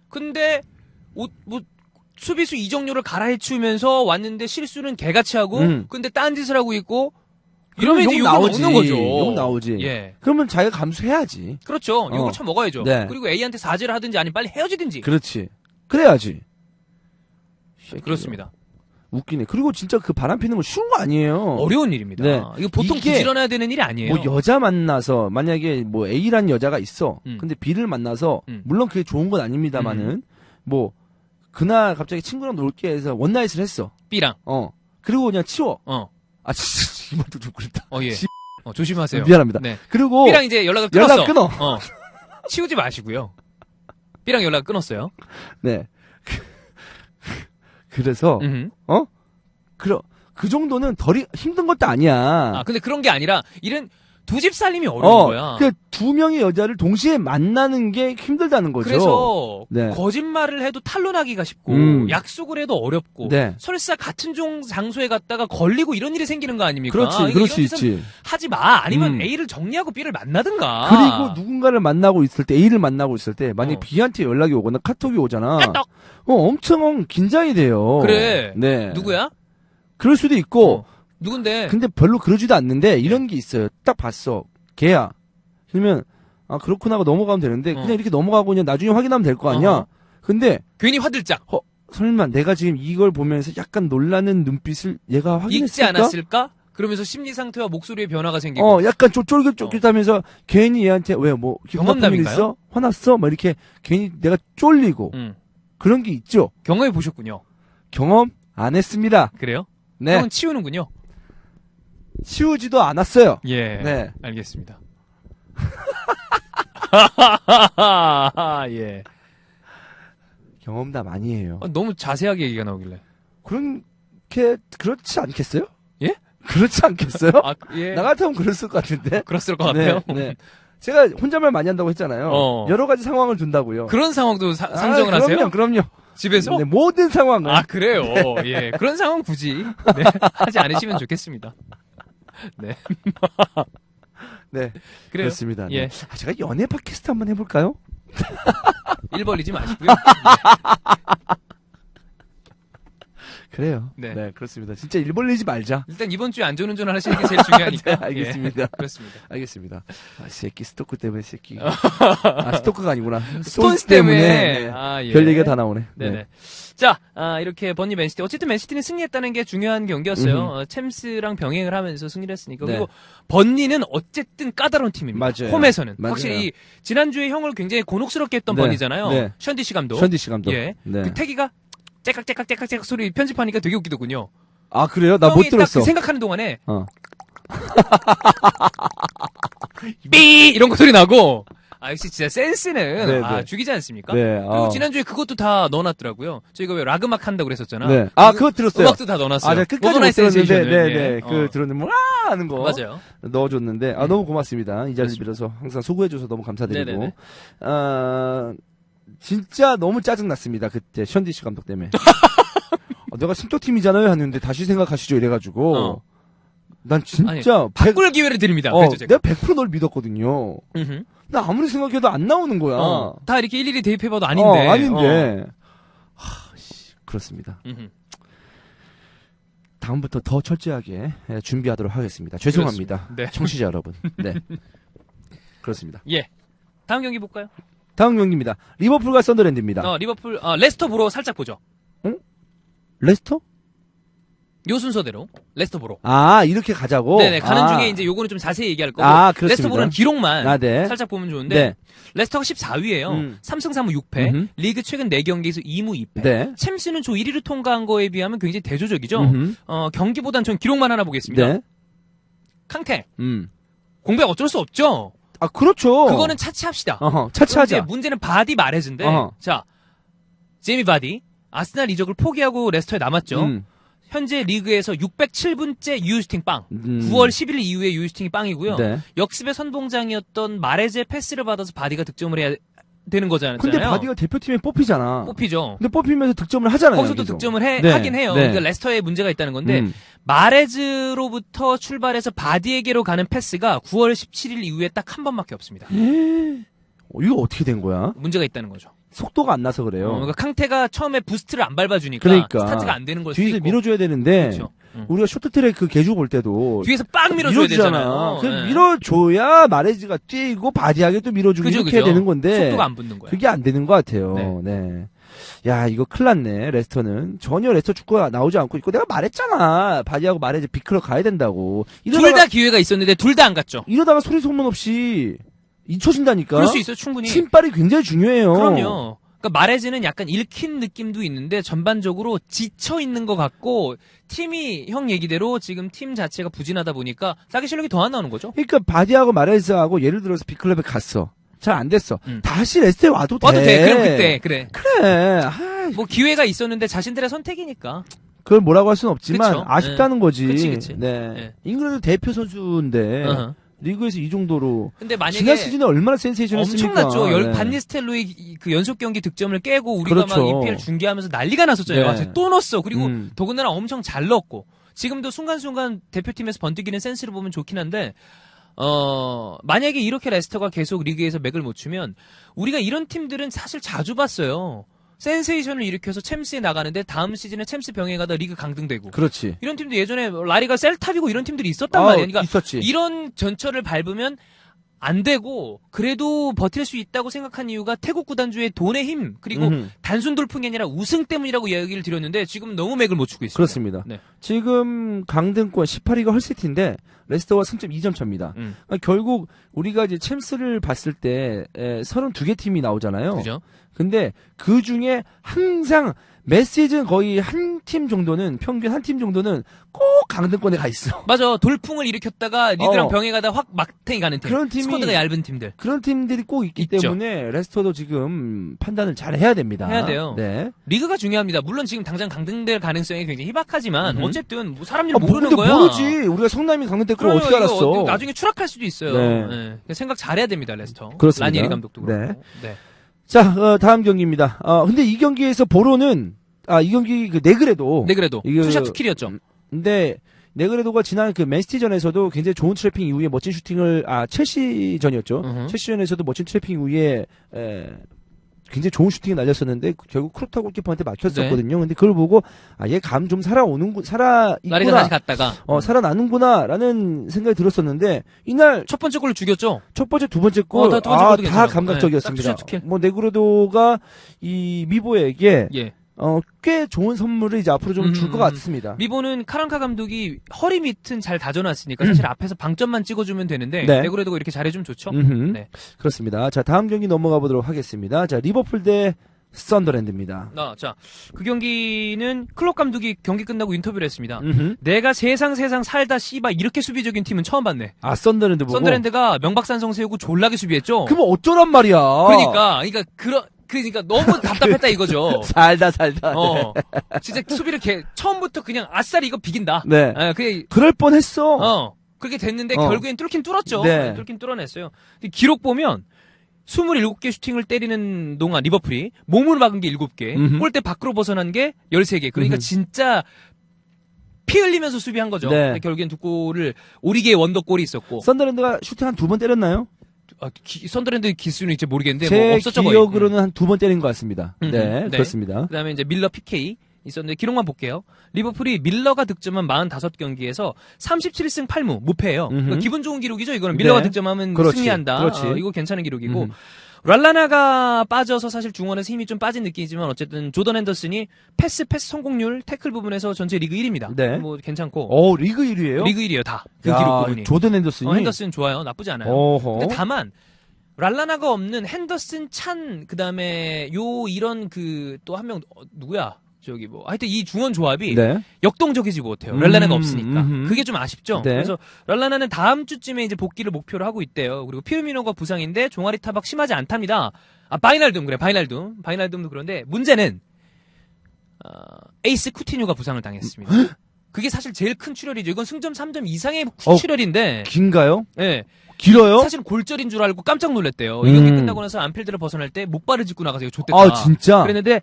근데, 수비수 이정료를 갈아해치우면서 왔는데 실수는 개같이 하고, 근데 딴 짓을 하고 있고, 이러면 이제 욕 욕을 나오지. 먹는 거죠. 욕 나오지. 예. 그러면 자기가 감수해야지. 그렇죠. 욕을 쳐 먹어야죠. 네. 그리고 A한테 사죄를 하든지 아니면 빨리 헤어지든지. 그렇지. 그래야지. 그렇습니다. 웃기네. 그리고 진짜 그 바람 피는 거 쉬운 거 아니에요. 어려운 일입니다. 네. 이거 보통 이게 부지런해야 되는 일이 아니에요. 뭐 여자 만나서 만약에 뭐 A라는 여자가 있어. 근데 B를 만나서 물론 그게 좋은 건 아닙니다만은 뭐 그날 갑자기 친구랑 놀게 해서 원나잇을 했어. B랑. 그리고 그냥 치워. 어. 진짜 이 말도 좀 그랬다. 예. 조심하세요. 미안합니다. 네. 그리고 B랑 이제 연락을 끊었어. 연락 끊어. 치우지 마시고요. B랑 연락 끊었어요. 네. 그래서 그 정도는 덜 힘든 것도 아니야. 아, 근데 그런 게 아니라 일은 두 집 살림이 어려운 거야. 그 두 명의 여자를 동시에 만나는 게 힘들다는 거죠. 그래서 네. 거짓말을 해도 탄로나기가 쉽고 약속을 해도 어렵고 네. 설사 같은 장소에 갔다가 걸리고 이런 일이 생기는 거 아닙니까? 그렇지, 이거 그럴 이런 수 짓은 있지. 하지 마. 아니면 A를 정리하고 B를 만나든가. 그리고 누군가를 만나고 있을 때, A를 만나고 있을 때, 만약에 B한테 연락이 오거나 카톡이 오잖아. 까떡. 엄청 긴장이 돼요. 그래. 네. 누구야? 그럴 수도 있고. 누군데? 근데 별로 그러지도 않는데, 이런 게 있어요. 딱 봤어. 걔야. 그러면, 아, 그렇구나 하고 넘어가면 되는데, 그냥 이렇게 넘어가고 그냥 나중에 확인하면 될 거 아니야? 근데, 괜히 화들짝. 설마 내가 지금 이걸 보면서 약간 놀라는 눈빛을 얘가 확인했을까? 읽지 않았을까? 그러면서 심리 상태와 목소리의 변화가 생기고. 약간 쫄깃쫄깃하면서 괜히 얘한테 왜 뭐 기분 나쁜 일 경험담인가요? 있어? 화났어? 막 이렇게 괜히 내가 쫄리고 그런 게 있죠. 경험해 보셨군요. 경험 안 했습니다. 그래요? 네. 형은 치우는군요. 치우지도 않았어요. 예. 네. 알겠습니다. 예. 경험담 아니에요. 너무 자세하게 얘기가 나오길래. 그렇지 않겠어요? 예? 그렇지 않겠어요? 아, 예. 나 같으면 그랬을 것 같은데. 그랬을 것 같아요. 네. 제가 혼잣말 많이 한다고 했잖아요. 여러 가지 상황을 둔다고요. 그런 상황도 상정을 하세요? 그럼요. 집에서? 네, 모든 상황을. 아, 그래요? 예. 그런 상황 굳이 네, 하지 않으시면 좋겠습니다. 네. 네. 그래요. 그렇습니다. 예. 네. 제가 연애 팟캐스트 한번 해볼까요? 일 벌리지 마시고요. 그래요. 네. 네, 그렇습니다. 진짜 일 벌리지 말자. 일단 이번 주에 안전운전 하시는 게 제일 중요하니까. 네, 알겠습니다. 예, 그렇습니다. 알겠습니다. 새끼 스토크 때문에 새끼. 스토크가 아니구나. 스톤스 때문에. 네. 아, 예. 별 얘기가 다 나오네. 네네. 네. 자, 이렇게 번니 맨시티. 어쨌든 맨시티는 승리했다는 게 중요한 경기였어요. 챔스랑 병행을 하면서 승리를 했으니까. 네. 그리고 번니는 어쨌든 까다로운 팀입니다. 맞아요. 홈에서는. 맞아요. 확실히 지난주에 형을 굉장히 곤혹스럽게 했던 네. 번니잖아요. 네. 션디씨 감독. 션디씨 감독. 예. 네. 그 태기가 째깍째깍 소리 편집하니까 되게 웃기더군요. 아, 그래요? 나 못 형이 딱 들었어. 그 생각하는 동안에 네. 삐 이런 거 소리 나고 역시 진짜 센스는 네, 네. 죽이지 않습니까? 네, 그리고 지난주에 그것도 다 넣어놨더라고요. 저희가 왜 락음악 한다고 그랬었잖아. 네. 아, 그거 들었어요. 음악도 다 넣어놨어요. 아, 네, 끝까지 못 모더나이트 들었는데, 센세이션을. 네, 예. 그 들었는데, 뭐, 하는 거. 맞아요. 넣어줬는데, 너무 고맙습니다. 이 자리를 빌어서 항상 수고해줘서 너무 감사드리고. 네네네. 진짜 너무 짜증났습니다. 그때, 션디씨 감독 때문에. 내가 심토팀이잖아요. 하는데, 다시 생각하시죠. 이래가지고. 난 진짜. 바꿀 기회를 드립니다. 그랬죠, 제가. 내가 100% 널 믿었거든요. 나 아무리 생각해도 안 나오는 거야. 다 이렇게 일일이 대입해봐도 아닌데. 아닌데. 그렇습니다. 음흠. 다음부터 더 철저하게 준비하도록 하겠습니다. 죄송합니다. 그렇습니다. 네. 청취자 여러분. 네. 그렇습니다. 예. 다음 경기 볼까요? 다음 경기입니다. 리버풀과 썬더랜드입니다. 리버풀, 레스터 보러 살짝 보죠. 레스터? 요 순서대로 레스터 보러. 아, 이렇게 가자고? 네네. 가는 중에 이제 요거는 좀 자세히 얘기할 거고. 그렇습니다. 레스터 보는 기록만 네. 살짝 보면 좋은데. 네. 레스터가 14위예요. 음. 3승 3무 6패. 음흠. 리그 최근 4경기에서 2무 2패. 네. 챔스는 조 1위를 통과한 거에 비하면 굉장히 대조적이죠. 음흠. 경기보단 전 기록만 하나 보겠습니다. 네. 캉테. 음. 공백 어쩔 수 없죠. 그렇죠. 그거는 차치합시다. 차치하자. 그럼 이제 문제는 바디 마레즈인데. 어허. 자, 제이미 바디. 아스날 이적을 포기하고 레스터에 남았죠. 현재 리그에서 607분째 유효슈팅 빵. 9월 11일 이후에 유효슈팅이 빵이고요. 네. 역습의 선봉장이었던 마레즈의 패스를 받아서 바디가 득점을 해야 되는 거잖아요. 근데 바디가 대표팀에 뽑히잖아. 뽑히죠. 근데 뽑히면서 득점을 하잖아요. 거기서도 계속. 득점을 네. 하긴 해요. 네. 그러니까 레스터에 문제가 있다는 건데 마레즈로부터 출발해서 바디에게로 가는 패스가 9월 17일 이후에 딱 한 번밖에 없습니다. 이거 어떻게 된 거야? 문제가 있다는 거죠. 속도가 안 나서 그래요. 그러니까 캉테가 처음에 부스트를 안 밟아주니까 그러니까. 스타트가 안 되는 걸 수도 뒤에서 있고. 밀어줘야 되는데 그렇죠. 우리가 쇼트트랙 그 개주 볼 때도 뒤에서 빡 밀어줘야 밀어주잖아. 되잖아요. 그 네. 밀어줘야 마레즈가 뛰고 바디하게 또 밀어주고 그죠, 이렇게 해야 그죠. 되는 건데 속도가 안 붙는 거예요. 그게 안 되는 것 같아요. 네. 야, 이거 큰일 났네, 레스터는. 전혀 레스터 축구가 나오지 않고 있고, 내가 말했잖아. 바디하고 마레즈 빅클럽 가야 된다고. 둘 다 기회가 있었는데 둘 다 안 갔죠. 이러다가 소리 소문 없이 잊혀진다니까. 그럴 수 있어요, 충분히. 팀빨이 굉장히 중요해요. 그럼요. 그러니까 마레즈는 약간 읽힌 느낌도 있는데 전반적으로 지쳐 있는 것 같고 팀이 형 얘기대로 지금 팀 자체가 부진하다 보니까 자기 실력이 더 안 나오는 거죠. 그러니까 바디하고 마레즈하고 예를 들어서 빅클럽에 갔어. 잘 안 됐어. 다시 레스터에 와도 돼. 와도 돼. 그럼 그때 그래. 그래. 뭐 기회가 있었는데 자신들의 선택이니까. 그걸 뭐라고 할 수는 없지만 그쵸. 아쉽다는 거지. 그치. 네. 네. 잉글랜드 대표 선수인데 어허. 리그에서 이 정도로 근데 만약에 지난 시즌에 얼마나 센세이션했습니까? 엄청났죠. 네. 반니스텔로의 그 연속 경기 득점을 깨고 우리가 그렇죠. 막 EPL 중계하면서 난리가 났었잖아요. 네. 와, 또 넣었어. 그리고 음. 더군다나 엄청 잘 넣었고 지금도 순간순간 대표팀에서 번뜩이는 센스를 보면 좋긴 한데 만약에 이렇게 레스터가 계속 리그에서 맥을 못 추면 우리가 이런 팀들은 사실 자주 봤어요. 센세이션을 일으켜서 챔스에 나가는데 다음 시즌에 챔스 병행에 가다 리그 강등되고. 그렇지. 이런 팀도 예전에 라리가 셀탑이고 이런 팀들이 있었단 말이에요. 그러니까 있었지. 이런 전철을 밟으면 안 되고 그래도 버틸 수 있다고 생각한 이유가 태국 구단주의 돈의 힘 그리고 단순 돌풍이 아니라 우승 때문이라고 이야기를 드렸는데 지금 너무 맥을 못 추고 있습니다. 그렇습니다. 네. 지금 강등권 18위가 헐시티인데 레스터와 승점 2점 차입니다. 그러니까 결국 우리가 이제 챔스를 봤을 때 32개 팀이 나오잖아요. 그죠? 근데 그 중에 항상 매 시즌 거의 한 팀 정도는 평균 한 팀 정도는 꼭 강등권에 가 있어. 맞아. 돌풍을 일으켰다가 리그랑 병에 가다 확 막탱이 가는 팀. 그런 팀이- 스쿼드가 얇은 팀들. 그런 팀들이 꼭 있기 있죠. 때문에 레스터도 지금 판단을 잘 해야 됩니다. 해야 돼요. 네. 리그가 중요합니다. 물론 지금 당장 강등될 가능성이 굉장히 희박하지만 어쨌든 뭐 사람 일 뭐 모르는 근데 거야. 모르지. 우리가 성남이 강등될 걸 그럼요, 어떻게 이거 알았어? 나중에 추락할 수도 있어요. 네. 네. 생각 잘해야 됩니다, 레스터. 그렇습니다. 라니에리 감독도 네. 그렇고. 네. 자, 다음 경기입니다. 근데 이 경기에서 보로는 이 경기 그 네그레도 네, 그래도 이거- 투샷 투킬이었죠. 근데 네그레도가 지난 그 맨시티전에서도 굉장히 좋은 트래핑 이후에 멋진 슈팅을 첼시전이었죠. 첼시전에서도 멋진 트래핑 이후에 굉장히 좋은 슈팅이 날렸었는데 결국 크로타 골키퍼한테 막혔었거든요. 근데 그걸 보고 얘 감 좀 살아 라리가 있구나. 다시 갔다가 살아나는구나라는 생각이 들었었는데 이날 첫 번째 골을 죽였죠. 첫 번째, 두 번째 골, 두 번째 골도 다 괜찮아. 감각적이었습니다. 네, 딱 투샷 투킬. 뭐 네그레도가 이 미보에게 예. 꽤 좋은 선물을 이제 앞으로 좀 줄 것 같습니다. 미보는 카랑카 감독이 허리 밑은 잘 다져놨으니까 사실 앞에서 방점만 찍어주면 되는데 네. 네그레도가 이렇게 잘해주면 좋죠. 네. 그렇습니다. 자, 다음 경기 넘어가 보도록 하겠습니다. 자, 리버풀 대 썬더랜드입니다. 자, 그 경기는 클럽 감독이 경기 끝나고 인터뷰를 했습니다. 내가 세상 살다 씨바 이렇게 수비적인 팀은 처음 봤네. 썬더랜드 보고. 썬더랜드가 명박산성 세우고 졸라게 수비했죠. 그럼 어쩌란 말이야. 그러니까 너무 답답했다 이거죠. 살다. 진짜 수비를 처음부터 그냥 아싸리 이거 비긴다. 네. 그럴 뻔했어. 그렇게 됐는데 결국엔 뚫긴 뚫었죠. 네. 뚫긴 뚫어냈어요. 근데 기록 보면 27개 슈팅을 때리는 동안 리버풀이 몸을 막은 게 7개, 골대 밖으로 벗어난 게 13개. 그러니까 진짜 피 흘리면서 수비한 거죠. 네. 근데 결국엔 두 골을 오리게의 원더골이 있었고. 썬더랜드가 슈팅 한 2번 때렸나요? 썬더랜드 기수는 이제 모르겠는데 제 뭐 없었죠 거의. 기억으로는 한 2번 때린 것 같습니다. 네, 그렇습니다. 그다음에 이제 밀러 PK 있었는데 기록만 볼게요. 리버풀이 밀러가 득점한 45경기에서 37승 8무 무패예요. 그러니까 기분 좋은 기록이죠. 이거는 밀러가 네. 득점하면 그렇지. 승리한다. 그렇지. 이거 괜찮은 기록이고 랄라나가 빠져서 사실 중원에서 힘이 좀 빠진 느낌이지만 어쨌든 조던 핸더슨이 패스 성공률, 태클 부분에서 전체 리그 1위입니다. 네. 뭐 괜찮고 리그 1위에요? 리그 1위에요 다. 그 기록 부분이. 조던 핸더슨이. 핸더슨 좋아요. 나쁘지 않아요. 어허. 근데 다만 랄라나가 없는 핸더슨, 찬, 그다음에 이런 또 한 명 누구야? 저기 뭐 하여튼 이 중원 조합이 네. 역동적이지 못해요. 랄라나가 없으니까. 음흠. 그게 좀 아쉽죠. 네. 그래서 랄라나는 다음 주쯤에 이제 복귀를 목표로 하고 있대요. 그리고 피르미노가 부상인데 종아리 타박 심하지 않답니다. 바이날둠 그래. 바이날둠도 그런데 문제는 에이스 쿠티뉴가 부상을 당했습니다. 그게 사실 제일 큰 출혈이죠. 이건 승점 3점 이상의 출혈인데. 긴가요? 예. 길어요? 사실은 골절인 줄 알고 깜짝 놀랐대요. 이 경기 끝나고 나서 안필드를 벗어날 때 목발을 짚고 나가서 이거 좆됐다. 아, 진짜? 그랬는데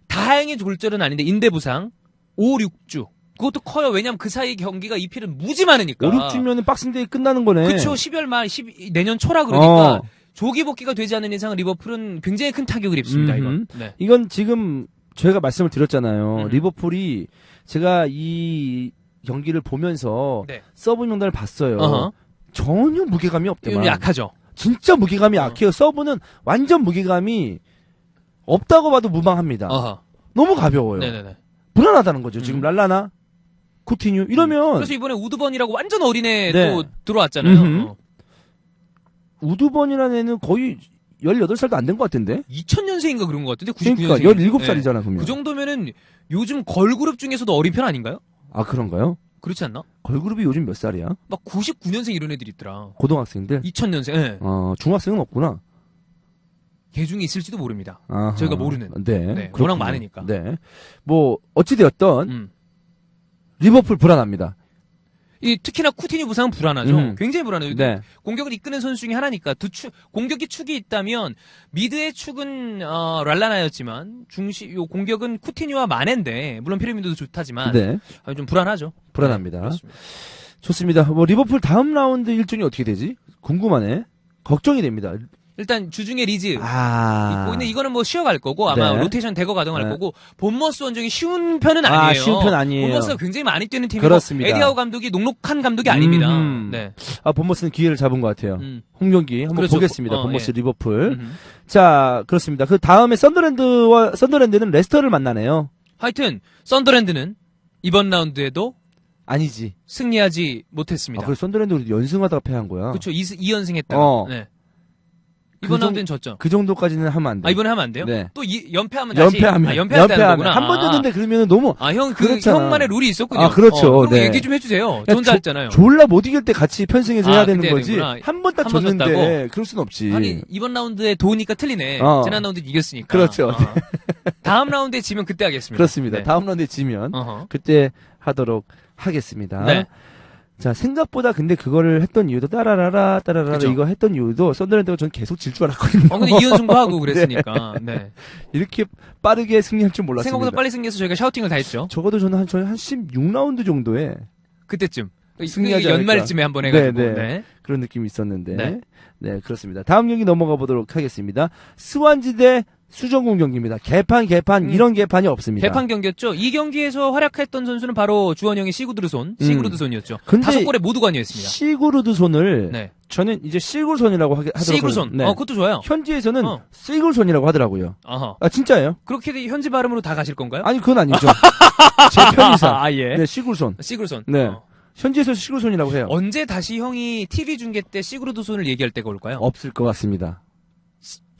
다행히 골절은 아닌데 인대 부상 5, 6주. 그것도 커요. 왜냐면 그 사이 경기가 이필은 무지 많으니까. 5, 6주면은 박싱데이 끝나는 거네. 그쵸. 12월 말 내년 초라 그러니까 어. 조기 복귀가 되지 않는 이상 리버풀은 굉장히 큰 타격을 입습니다. 이건. 네. 이건 지금 저희가 말씀을 드렸잖아요. 리버풀이 제가 이 경기를 보면서 네. 서브 명단을 봤어요. 어허. 전혀 무게감이 없더만. 좀 약하죠. 진짜 무게감이 약해요. 서브는 완전 무게감이 없다고 봐도 무방합니다. 어허. 너무 가벼워요. 네네네. 불안하다는 거죠. 지금 랄라나, 쿠티뉴 이러면 그래서 이번에 우드번이라고 완전 어린애 네. 또 들어왔잖아요. 우드번이라는 애는 거의 18살도 안 된 것 같은데? 2000년생인가 그런 것 같은데 99년생. 그러니까 17살이잖아, 그러면. 그 정도면은 요즘 걸그룹 중에서도 어린 편 아닌가요? 아, 그런가요? 그렇지 않나? 걸그룹이 요즘 몇 살이야? 막 99년생 이런 애들 있더라. 고등학생들? 2000년생. 예. 중학생은 없구나. 걔 중에 있을지도 모릅니다. 아하. 저희가 모르는. 네. 네, 그렇군요. 워낙 많으니까. 네. 뭐, 어찌되었던, 음. 리버풀 불안합니다. 특히나 쿠티뉴 부상은 불안하죠. 굉장히 불안해요. 네. 공격을 이끄는 선수 중에 하나니까 공격이 축이 있다면 미드의 축은 랄라나였지만 요 공격은 쿠티뉴와 마네인데 물론 피르미노도 좋다지만 네. 좀 불안하죠. 불안합니다. 네, 그렇습니다. 좋습니다. 뭐, 리버풀 다음 라운드 일정이 어떻게 되지? 궁금하네. 걱정이 됩니다. 일단 주중에 리즈 있고 아. 근데 이거는 뭐 쉬어갈 거고 아마 네. 로테이션 대거 가동할 네. 거고 본머스 원정이 쉬운 편은 아니에요. 쉬운 편 아니에요. 본머스가 굉장히 많이 뛰는 팀이고 그렇습니다. 에디하우 감독이 녹록한 감독이 아닙니다. 네. 본머스는 기회를 잡은 것 같아요. 홈경기 한번 그렇죠. 보겠습니다. 본머스 예. 리버풀. 자, 그렇습니다. 그 다음에 썬더랜드는 레스터를 만나네요. 하여튼 썬더랜드는 이번 라운드에도 아니지. 승리하지 못했습니다. 그래서 썬더랜드 연승하다가 패한 거야. 그렇죠. 2연승 했다가. 네. 이번 그 라운드는 졌죠. 그 정도까지는 하면 안 돼. 이번에 하면 안 돼요? 네. 또 연패하면 다시. 연패하면. 연패한다는 거구나. 한 번 졌는데 그러면 너무. 형, 형만의 룰이 있었군요. 그렇죠. 그럼 네. 얘기 좀 해주세요. 저 혼자 했잖아요. 졸라 못 이길 때 같이 편승해서 해야 되는 그때 거지. 되는구나. 한 번 딱 한번 졌는데 졌다고? 그럴 순 없지. 하긴 이번 라운드에 도우니까 틀리네. 지난 라운드 이겼으니까. 그렇죠. 다음 라운드에 지면 그때 하겠습니다. 그렇습니다. 네. 다음 라운드에 지면 어허. 그때 하도록 하겠습니다. 네. 자, 생각보다 근데 그거를 했던 이유도 따라라라 그쵸. 이거 했던 이유도 썬더랜드가 전 계속 질 줄 알았거든요. 근데 2연승도 하고 그랬으니까. 네. 이렇게 빠르게 승리할 줄 몰랐습니다. 생각보다 빨리 승리해서 저희가 샤우팅을 다 했죠. 적어도 저는 한 16라운드 정도에 그때쯤. 승리하지 연말쯤에 한번 해가지고. 네, 네. 네. 그런 느낌이 있었는데. 네. 네, 그렇습니다. 다음 경기 넘어가 보도록 하겠습니다. 스완지 대 수정공 경기입니다. 개판 이런 개판이 없습니다. 개판 경기였죠. 이 경기에서 활약했던 선수는 바로 주원영의 시그루드손이었죠. 근데 5골에 모두 관여했습니다. 시그루드손을 네. 저는 이제 시굴손이라고 하더라고요. 시그루손. 네. 그것도 좋아요. 현지에서는 어. 시굴손이라고 하더라고요. 어허. 아, 진짜예요? 그렇게 현지 발음으로 다 가실 건가요? 아니, 그건 아니죠. 제 편의상. 예. 네, 시굴손. 시그루손. 네. 현지에서 시굴손이라고 해요. 언제 다시 형이 TV 중계 때 시그루드손을 얘기할 때가 올까요? 없을 것 같습니다.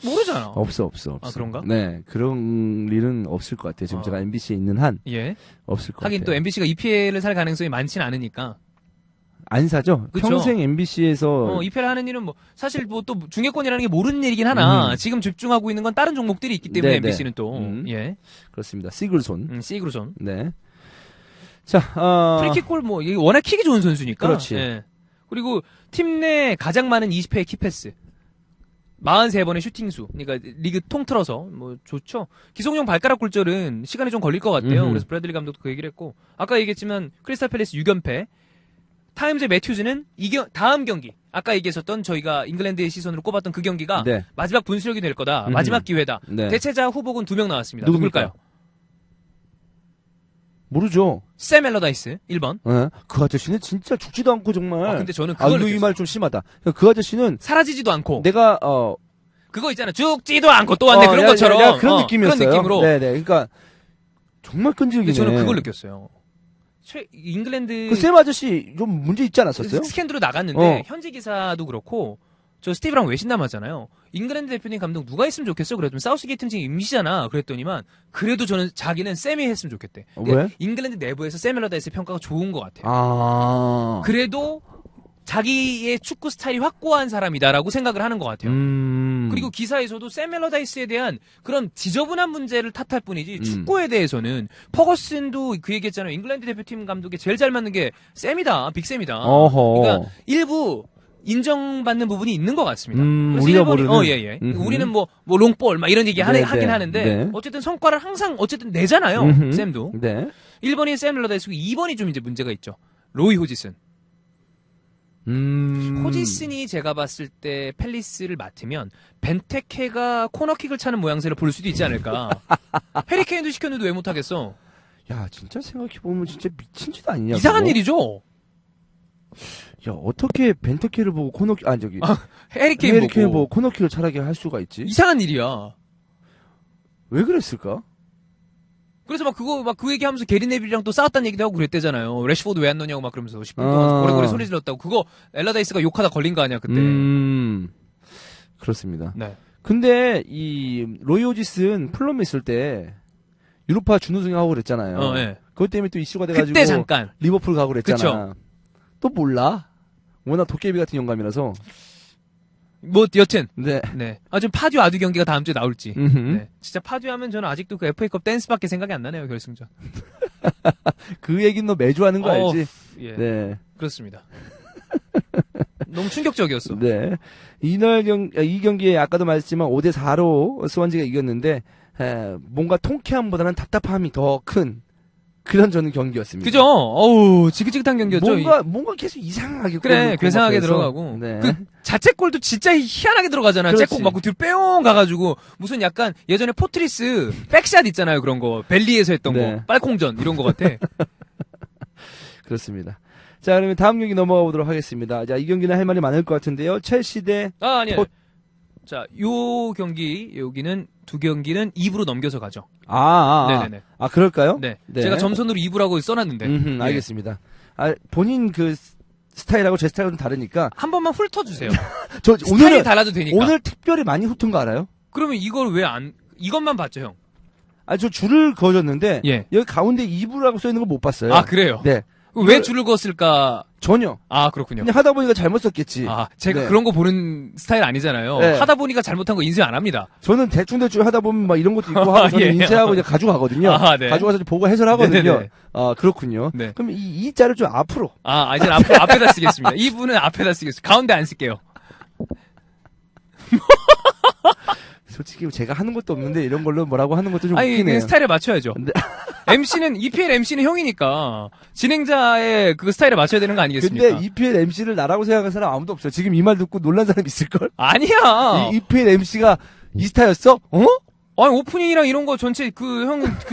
모르잖아. 없어. 아, 그런가? 네, 그런 일은 없을 것 같아요. 지금 제가 MBC에 있는 한 예. 없을 것 하긴 같아요. 또 MBC가 EPL을 살 가능성이 많지는 않으니까. 안 사죠? 그쵸. 평생 MBC에서 EPL 하는 일은 뭐 사실 뭐 또 중계권이라는 게 모르는 일이긴 하나 지금 집중하고 있는 건 다른 종목들이 있기 때문에 네, MBC는 또 네. 예. 그렇습니다. 시글손. 시그루손. 네. 자, 프리킥골 뭐 이게 워낙 킥이 좋은 선수니까. 그렇지. 예. 그리고 팀 내 가장 많은 20회의 키패스. 43번의 슈팅수. 그러니까 리그 통틀어서 뭐 좋죠. 기성용 발가락 굴절은 시간이 좀 걸릴 것 같대요. 그래서 브래들리 감독도 그 얘기를 했고 아까 얘기했지만 크리스탈 팰리스 6연패. 타임즈 매튜즈는 다음 경기 아까 얘기했었던 저희가 잉글랜드의 시선으로 꼽았던 그 경기가 네. 마지막 분수령이 될 거다. 마지막 기회다. 네. 대체자 후보군 2명 나왔습니다. 누굽니까? 누굴까요? 모르죠. 샘 엘러다이스 1번. 예? 그 아저씨는 진짜 죽지도 않고 정말. 아, 근데 저는 그걸 이 느꼈어요. 말 좀 심하다. 그 아저씨는 사라지지도 않고 내가 그거 있잖아. 죽지도 않고 또 왔네 그런 것처럼 야, 그런 느낌이었어요. 그런 느낌으로. 네네. 그러니까 정말 끈질기네. 근데 저는 그걸 느꼈어요. 잉글랜드 그샘 아저씨 좀 문제 있지 않았었어요? 스캔들로 나갔는데 어. 현지 기사도 그렇고 저 스티브랑 외신 남았잖아요. 잉글랜드 대표님 감독 누가 있으면 좋겠어? 그랬더니 사우스게이트는 지금 임시잖아. 그랬더니만 그래도 저는 자기는 샘이 했으면 좋겠대. 왜? 잉글랜드 내부에서 샘 엘러다이스 평가가 좋은 것 같아요. 아. 그래도 자기의 축구 스타일이 확고한 사람이다라고 생각을 하는 것 같아요. 그리고 기사에서도 샘 엘러다이스에 대한 그런 지저분한 문제를 탓할 뿐이지 축구에 대해서는 퍼거슨도 그 얘기했잖아요. 잉글랜드 대표팀 감독에 제일 잘 맞는 게 샘이다. 빅샘이다. 어허. 그러니까 일부 인정받는 부분이 있는 것 같습니다. 그래서 우리가 일본이, 모르는. 예. 우리는 뭐 롱볼 막 이런 얘기 네, 하긴 네, 하는데 네. 어쨌든 성과를 항상 어쨌든 내잖아요. 음흠. 샘도. 네. 1번이 샘 엘러다이스고 2번이 좀 이제 문제가 있죠. 로이 호지슨. 호지슨이 제가 봤을 때 팰리스를 맡으면 벤테케가 코너킥을 차는 모양새를 볼 수도 있지 않을까. 해리케인도 시켰는데 왜 못하겠어? 야, 진짜 생각해보면 진짜 미친 짓 아니냐. 이상한 그거? 일이죠. 야, 어떻게 벤터키를 보고 코너킥, 저기. 해리케인 보고. 코너킥을 차라게 할 수가 있지? 이상한 일이야. 왜 그랬을까? 그래서 막 그 얘기하면서 게리 네빌이랑 또 싸웠다는 얘기도 하고 그랬대잖아요. 래시포드 왜 안 넣냐고 막 그러면서 10분 동안 고래고래 소리 질렀다고. 그거 엘러다이스가 욕하다 걸린 거 아니야 그때. 그렇습니다. 네. 근데 이 로이 오지슨 플럼에 있을 때 유로파 준우승 하고 그랬잖아요. 네. 그것 때문에 또 이슈가 돼가지고 그때 잠깐. 리버풀 가고 그랬잖아. 그쵸. 또 몰라? 워낙 도깨비 같은 영감이라서. 뭐 여튼 네. 네. 좀 파듀 아두 경기가 다음 주에 나올지. 음흠. 네. 진짜 파듀 하면 저는 아직도 그 FA컵 댄스밖에 생각이 안 나네요, 결승전. 그 얘기는 너 매주 하는 거 알지? 예. 네. 그렇습니다. 너무 충격적이었어. 네. 이 경기에 아까도 말했지만 5대4로 스완지가 이겼는데 뭔가 통쾌함보다는 답답함이 더 큰 그런 저는 경기였습니다. 그죠? 어우, 지긋지긋한 경기였죠. 뭔가 계속 이상하게 그래, 골을 괴상하게 넣고 들어가고. 네. 그 자책골도 진짜 희한하게 들어가잖아요. 그렇지. 잭골 맞고 뒤로 뿅 가가지고 무슨 약간 예전에 포트리스 백샷 있잖아요. 그런 거. 벨리에서 했던 네. 거. 빨콩전 이런 거 같아. 그렇습니다. 자, 그러면 다음 경기 넘어가 보도록 하겠습니다. 자, 이 경기는 할 말이 많을 것 같은데요. 첼시 대 아니에요. 자, 여기는 두 경기는 2부로 넘겨서 가죠. 네네네. 그럴까요? 네. 네. 제가 점선으로 2부라고 써놨는데. 예. 알겠습니다. 본인 그 스타일하고 제 스타일은 다르니까 한 번만 훑어주세요. 저 스타일이 오늘 달라도 되니까. 오늘 특별히 많이 훑은 거 알아요? 그러면 이걸 왜 안, 이것만 봤죠, 형? 저 줄을 그어줬는데 예. 여기 가운데 2부라고 써 있는 거 못 봤어요. 아, 그래요? 네. 왜 줄을 그었을까? 전혀. 아, 그렇군요. 그냥 하다 보니까 잘못 썼겠지. 제가 네. 그런 거 보는 스타일 아니잖아요. 네. 하다 보니까 잘못한 거 인쇄 안 합니다. 저는 대충 하다 보면 막 이런 것도 있고 하고 저는 예. 인쇄하고 이제 가져가거든요. 네. 가져가서 보고 해설하거든요. 네네네. 그렇군요. 네. 그럼 이 자를 좀 앞으로. 이제 앞에다 쓰겠습니다. 이 분은 앞에다 쓰겠습니다. 가운데 안 쓸게요. 솔직히 제가 하는 것도 없는데 이런 걸로 뭐라고 하는 것도 좀 그 웃기네요. 스타일에 맞춰야죠. 네. EPL MC는 형이니까 진행자의 그 스타일에 맞춰야 되는 거 아니겠습니까? 근데 EPL MC를 나라고 생각하는 사람 아무도 없어요. 지금 이 말 듣고 놀란 사람 있을걸? 아니야. 이 EPL MC가 이 스타였어? 아니 오프닝이랑 이런 거 전체 그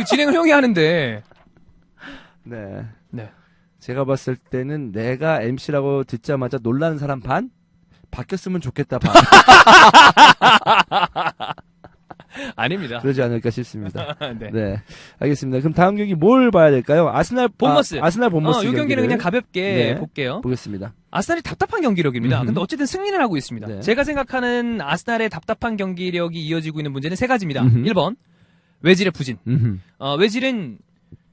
진행을 형이 하는데. 네. 네. 제가 봤을 때는 내가 MC라고 듣자마자 놀란 사람 반? 바뀌었으면 좋겠다 반. 아닙니다. 그러지 않을까 싶습니다. 네. 네. 알겠습니다. 그럼 다음 경기 뭘 봐야 될까요? 아스날 본머스. 아스날 본머스. 이 경기는 경기를 그냥 가볍게 네. 볼게요. 보겠습니다. 아스날이 답답한 경기력입니다. 음흠. 근데 어쨌든 승리는 하고 있습니다. 네. 제가 생각하는 아스날의 답답한 경기력이 이어지고 있는 문제는 세 가지입니다. 음흠. 1번, 외질의 부진. 음흠. 외질은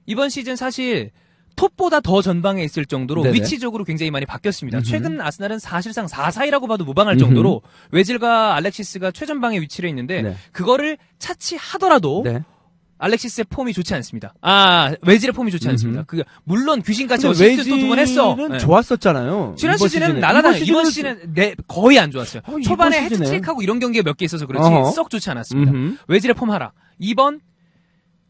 이번 시즌 사실 톱보다 더 전방에 있을 정도로 네네. 위치적으로 굉장히 많이 바뀌었습니다. 음흠. 최근 아스날은 사실상 4-4-2라고 봐도 무방할 정도로 외질과 알렉시스가 최전방에 위치해 있는데 네. 그거를 차치하더라도 네. 알렉시스의 폼이 좋지 않습니다. 외질의 폼이 좋지 않습니다. 물론 귀신같이 근데 어시스트도 2번 했어. 외질은 네. 좋았었잖아요. 지난 이번 시즌은 날아다녀. 이번 시즌은 거의 안 좋았어요. 이번 초반에 시즌에. 헤트트릭하고 이런 경기가 몇 개 있어서 그렇지 어허. 썩 좋지 않았습니다. 음흠. 외질의 폼 하락. 2번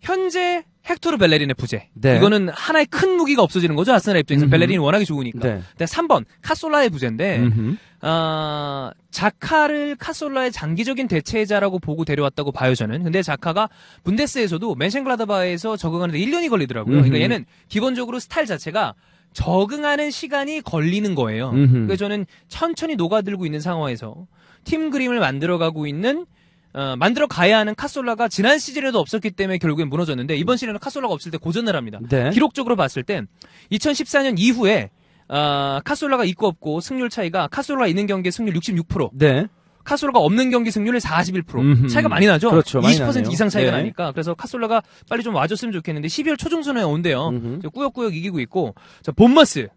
현재 헥토르 벨레린의 부재. 네. 이거는 하나의 큰 무기가 없어지는 거죠. 아스날 입장에서 벨레린이 워낙에 좋으니까. 네. 3번 카솔라의 부재인데 음흠. 자카를 카솔라의 장기적인 대체자라고 보고 데려왔다고 봐요, 저는. 근데 자카가 분데스에서도 멘셴글라드바에서 적응하는데 1년이 걸리더라고요. 그러니까 얘는 기본적으로 스타일 자체가 적응하는 시간이 걸리는 거예요. 그래서 저는 천천히 녹아들고 있는 상황에서 팀 그림을 만들어가고 있는 만들어 가야 하는 카솔라가 지난 시즌에도 없었기 때문에 결국엔 무너졌는데 이번 시즌에는 카솔라가 없을 때 고전을 합니다. 네. 기록적으로 봤을 땐 2014년 이후에 카솔라가 있고 없고 승률 차이가 카솔라가 있는 경기의 승률 66%, 네. 카솔라가 없는 경기 승률은 41%. 차이가 많이 나죠? 그렇죠. 많이 20% 나네요. 이상 차이가 네. 나니까. 그래서 카솔라가 빨리 좀 와줬으면 좋겠는데 12월 초중순에 온대요. 꾸역꾸역 이기고 있고. 자, 본머스.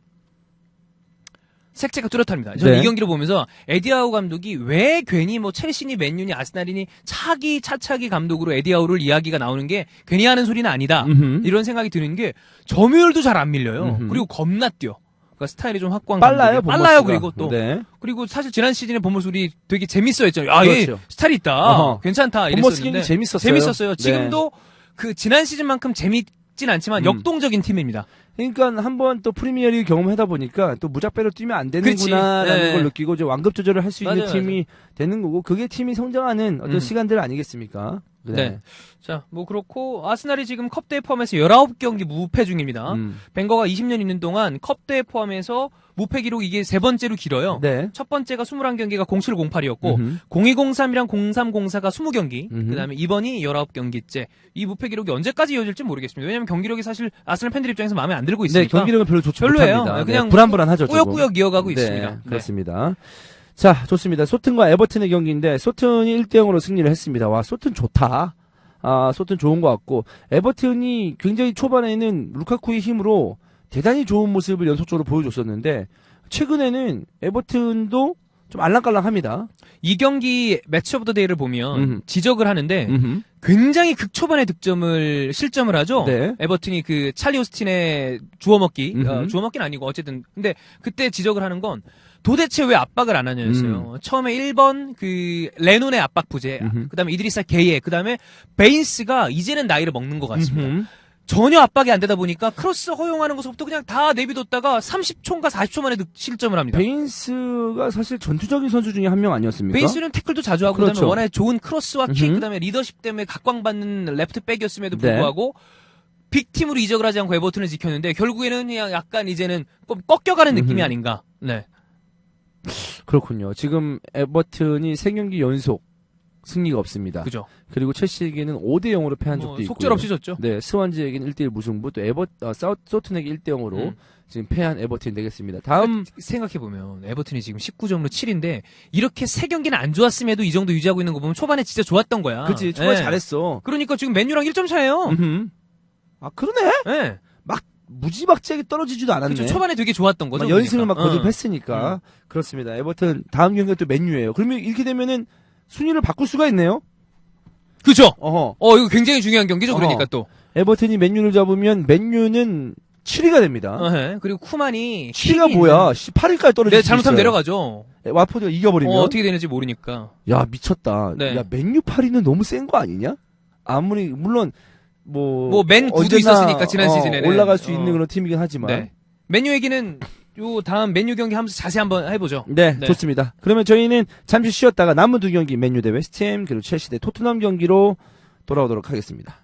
색채가 뚜렷합니다. 저는 네. 이 경기를 보면서 에디아우 감독이 왜 괜히 뭐 첼시니 맨유니 아스날이니 차기 감독으로 에디아우를 이야기가 나오는 게 괜히 하는 소리는 아니다. 이런 생각이 드는 게 점유율도 잘 안 밀려요. 그리고 겁나 뛰어. 그러니까 스타일이 좀 확고한 빨라요, 감독이에요. 빨라요. 본머스가. 그리고 또 네. 그리고 사실 지난 시즌에 본머스 우리 되게 재밌어 했잖아요. 아, 얘 그렇죠. 스타일 있다. 어허. 괜찮다. 본머스 이랬었는데 경기 재밌었어요. 재밌었어요. 네. 지금도 그 지난 시즌만큼 재밌진 않지만 역동적인 팀입니다. 그러니까 한번 또 프리미어리그 경험하다 보니까 또 무작배로 뛰면 안 되는구나라는 그렇지. 네. 걸 느끼고 이제 완급 조절을 할 수 있는 맞아요, 팀이 되는 거고 그게 팀이 성장하는 어떤 시간들 아니겠습니까? 네. 자, 뭐 그렇고 아스날이 지금 컵대회 포함해서 19경기 무패 중입니다. 벵거가 20년 있는 동안 컵대회 포함해서 무패 기록 이게 세 번째로 길어요. 네. 첫 번째가 21경기가 0708이었고 0203이랑 0304가 20경기. 그다음에 이번이 19경기째. 이 무패 기록이 언제까지 이어질지 모르겠습니다. 왜냐면 경기력이 사실 아스날 팬들 입장에서 마음에 안 들고 네, 있으니까. 경기력은 별로 좋지 별로예요. 못합니다. 그냥 네, 불안불안하죠. 조금. 꾸역꾸역 이어가고 네, 있습니다. 네. 그렇습니다. 자, 좋습니다. 소튼과 에버튼의 경기인데 소튼이 1대0으로 승리를 했습니다. 와, 소튼 좋다. 아, 소튼 좋은 것 같고 에버튼이 굉장히 초반에는 루카쿠의 힘으로 대단히 좋은 모습을 연속적으로 보여줬었는데 최근에는 에버튼도 좀 알랑깔랑합니다. 이 경기 매치 오브 더 데이를 보면 지적을 하는데 굉장히 극초반에 실점을 하죠. 네. 에버튼이 그 찰리 오스틴의 주워먹기, 주워먹기는 아니고 어쨌든 근데 그때 지적을 하는 건 도대체 왜 압박을 안 하냐였어요. 처음에 1번 그 레논의 압박 부재, 그다음에 이드리사 게이에, 그다음에 베인스가 이제는 나이를 먹는 것 같습니다. 전혀 압박이 안 되다 보니까 크로스 허용하는 것부터 그냥 다 내비뒀다가 30초인가 40초 만에 실점을 합니다. 베인스가 사실 전투적인 선수 중에 한 명 아니었습니까? 베인스는 태클도 자주 하고 그렇죠. 그다음에 워낙에 좋은 크로스와 킥, 그다음에 리더십 때문에 각광받는 레프트백이었음에도 불구하고 빅팀으로 이적을 하지 않고 에버튼을 지켰는데 결국에는 그냥 약간 이제는 꺾여가는 느낌이 아닌가. 네. 그렇군요. 지금 에버튼이 3경기 연속 승리가 없습니다. 그죠. 그리고 첼시에게는 5대0으로 패한 적도 있고. 속절없이 졌죠. 네, 스완지에게는 1대1 무승부, 또 소튼에게 1대0으로 지금 패한 에버튼 되겠습니다. 다음 생각해보면 에버튼이 지금 19점으로 7인데 이렇게 3경기는 안 좋았음에도 이 정도 유지하고 있는 거 보면 초반에 진짜 좋았던 거야. 그치, 초반에 네. 잘했어. 그러니까 지금 맨유랑 1점 차예요. 아, 그러네? 네. 막 무지막지하게 떨어지지도 않았네. 그렇죠. 초반에 되게 좋았던 거죠. 연승을 막 그러니까. 거듭했으니까. 그렇습니다. 에버튼 다음 경기가 또 맨유예요. 그러면 이렇게 되면은 순위를 바꿀 수가 있네요. 그죠. 어허. 이거 굉장히 중요한 경기죠. 그러니까 또. 에버튼이 맨유를 잡으면 맨유는 7위가 됩니다. 그리고 쿠만이 7위가 뭐야? 8위까지 떨어질 네, 수 잘못하면 있어요. 내려가죠. 와포드가 이겨버리면 어떻게 되는지 모르니까. 야, 미쳤다. 네. 야, 맨유 8위는 너무 센 거 아니냐? 아무리 물론 맨 9도 있었으니까 지난 시즌에는 올라갈 수 있는 그런 팀이긴 하지만. 네. 맨유 얘기는 요 다음 맨유 경기 하면서 자세히 한번 해보죠. 네, 좋습니다. 그러면 저희는 잠시 쉬었다가 남은 2경기 맨유 대 웨스트햄 그리고 첼시 대 토트넘 경기로 돌아오도록 하겠습니다.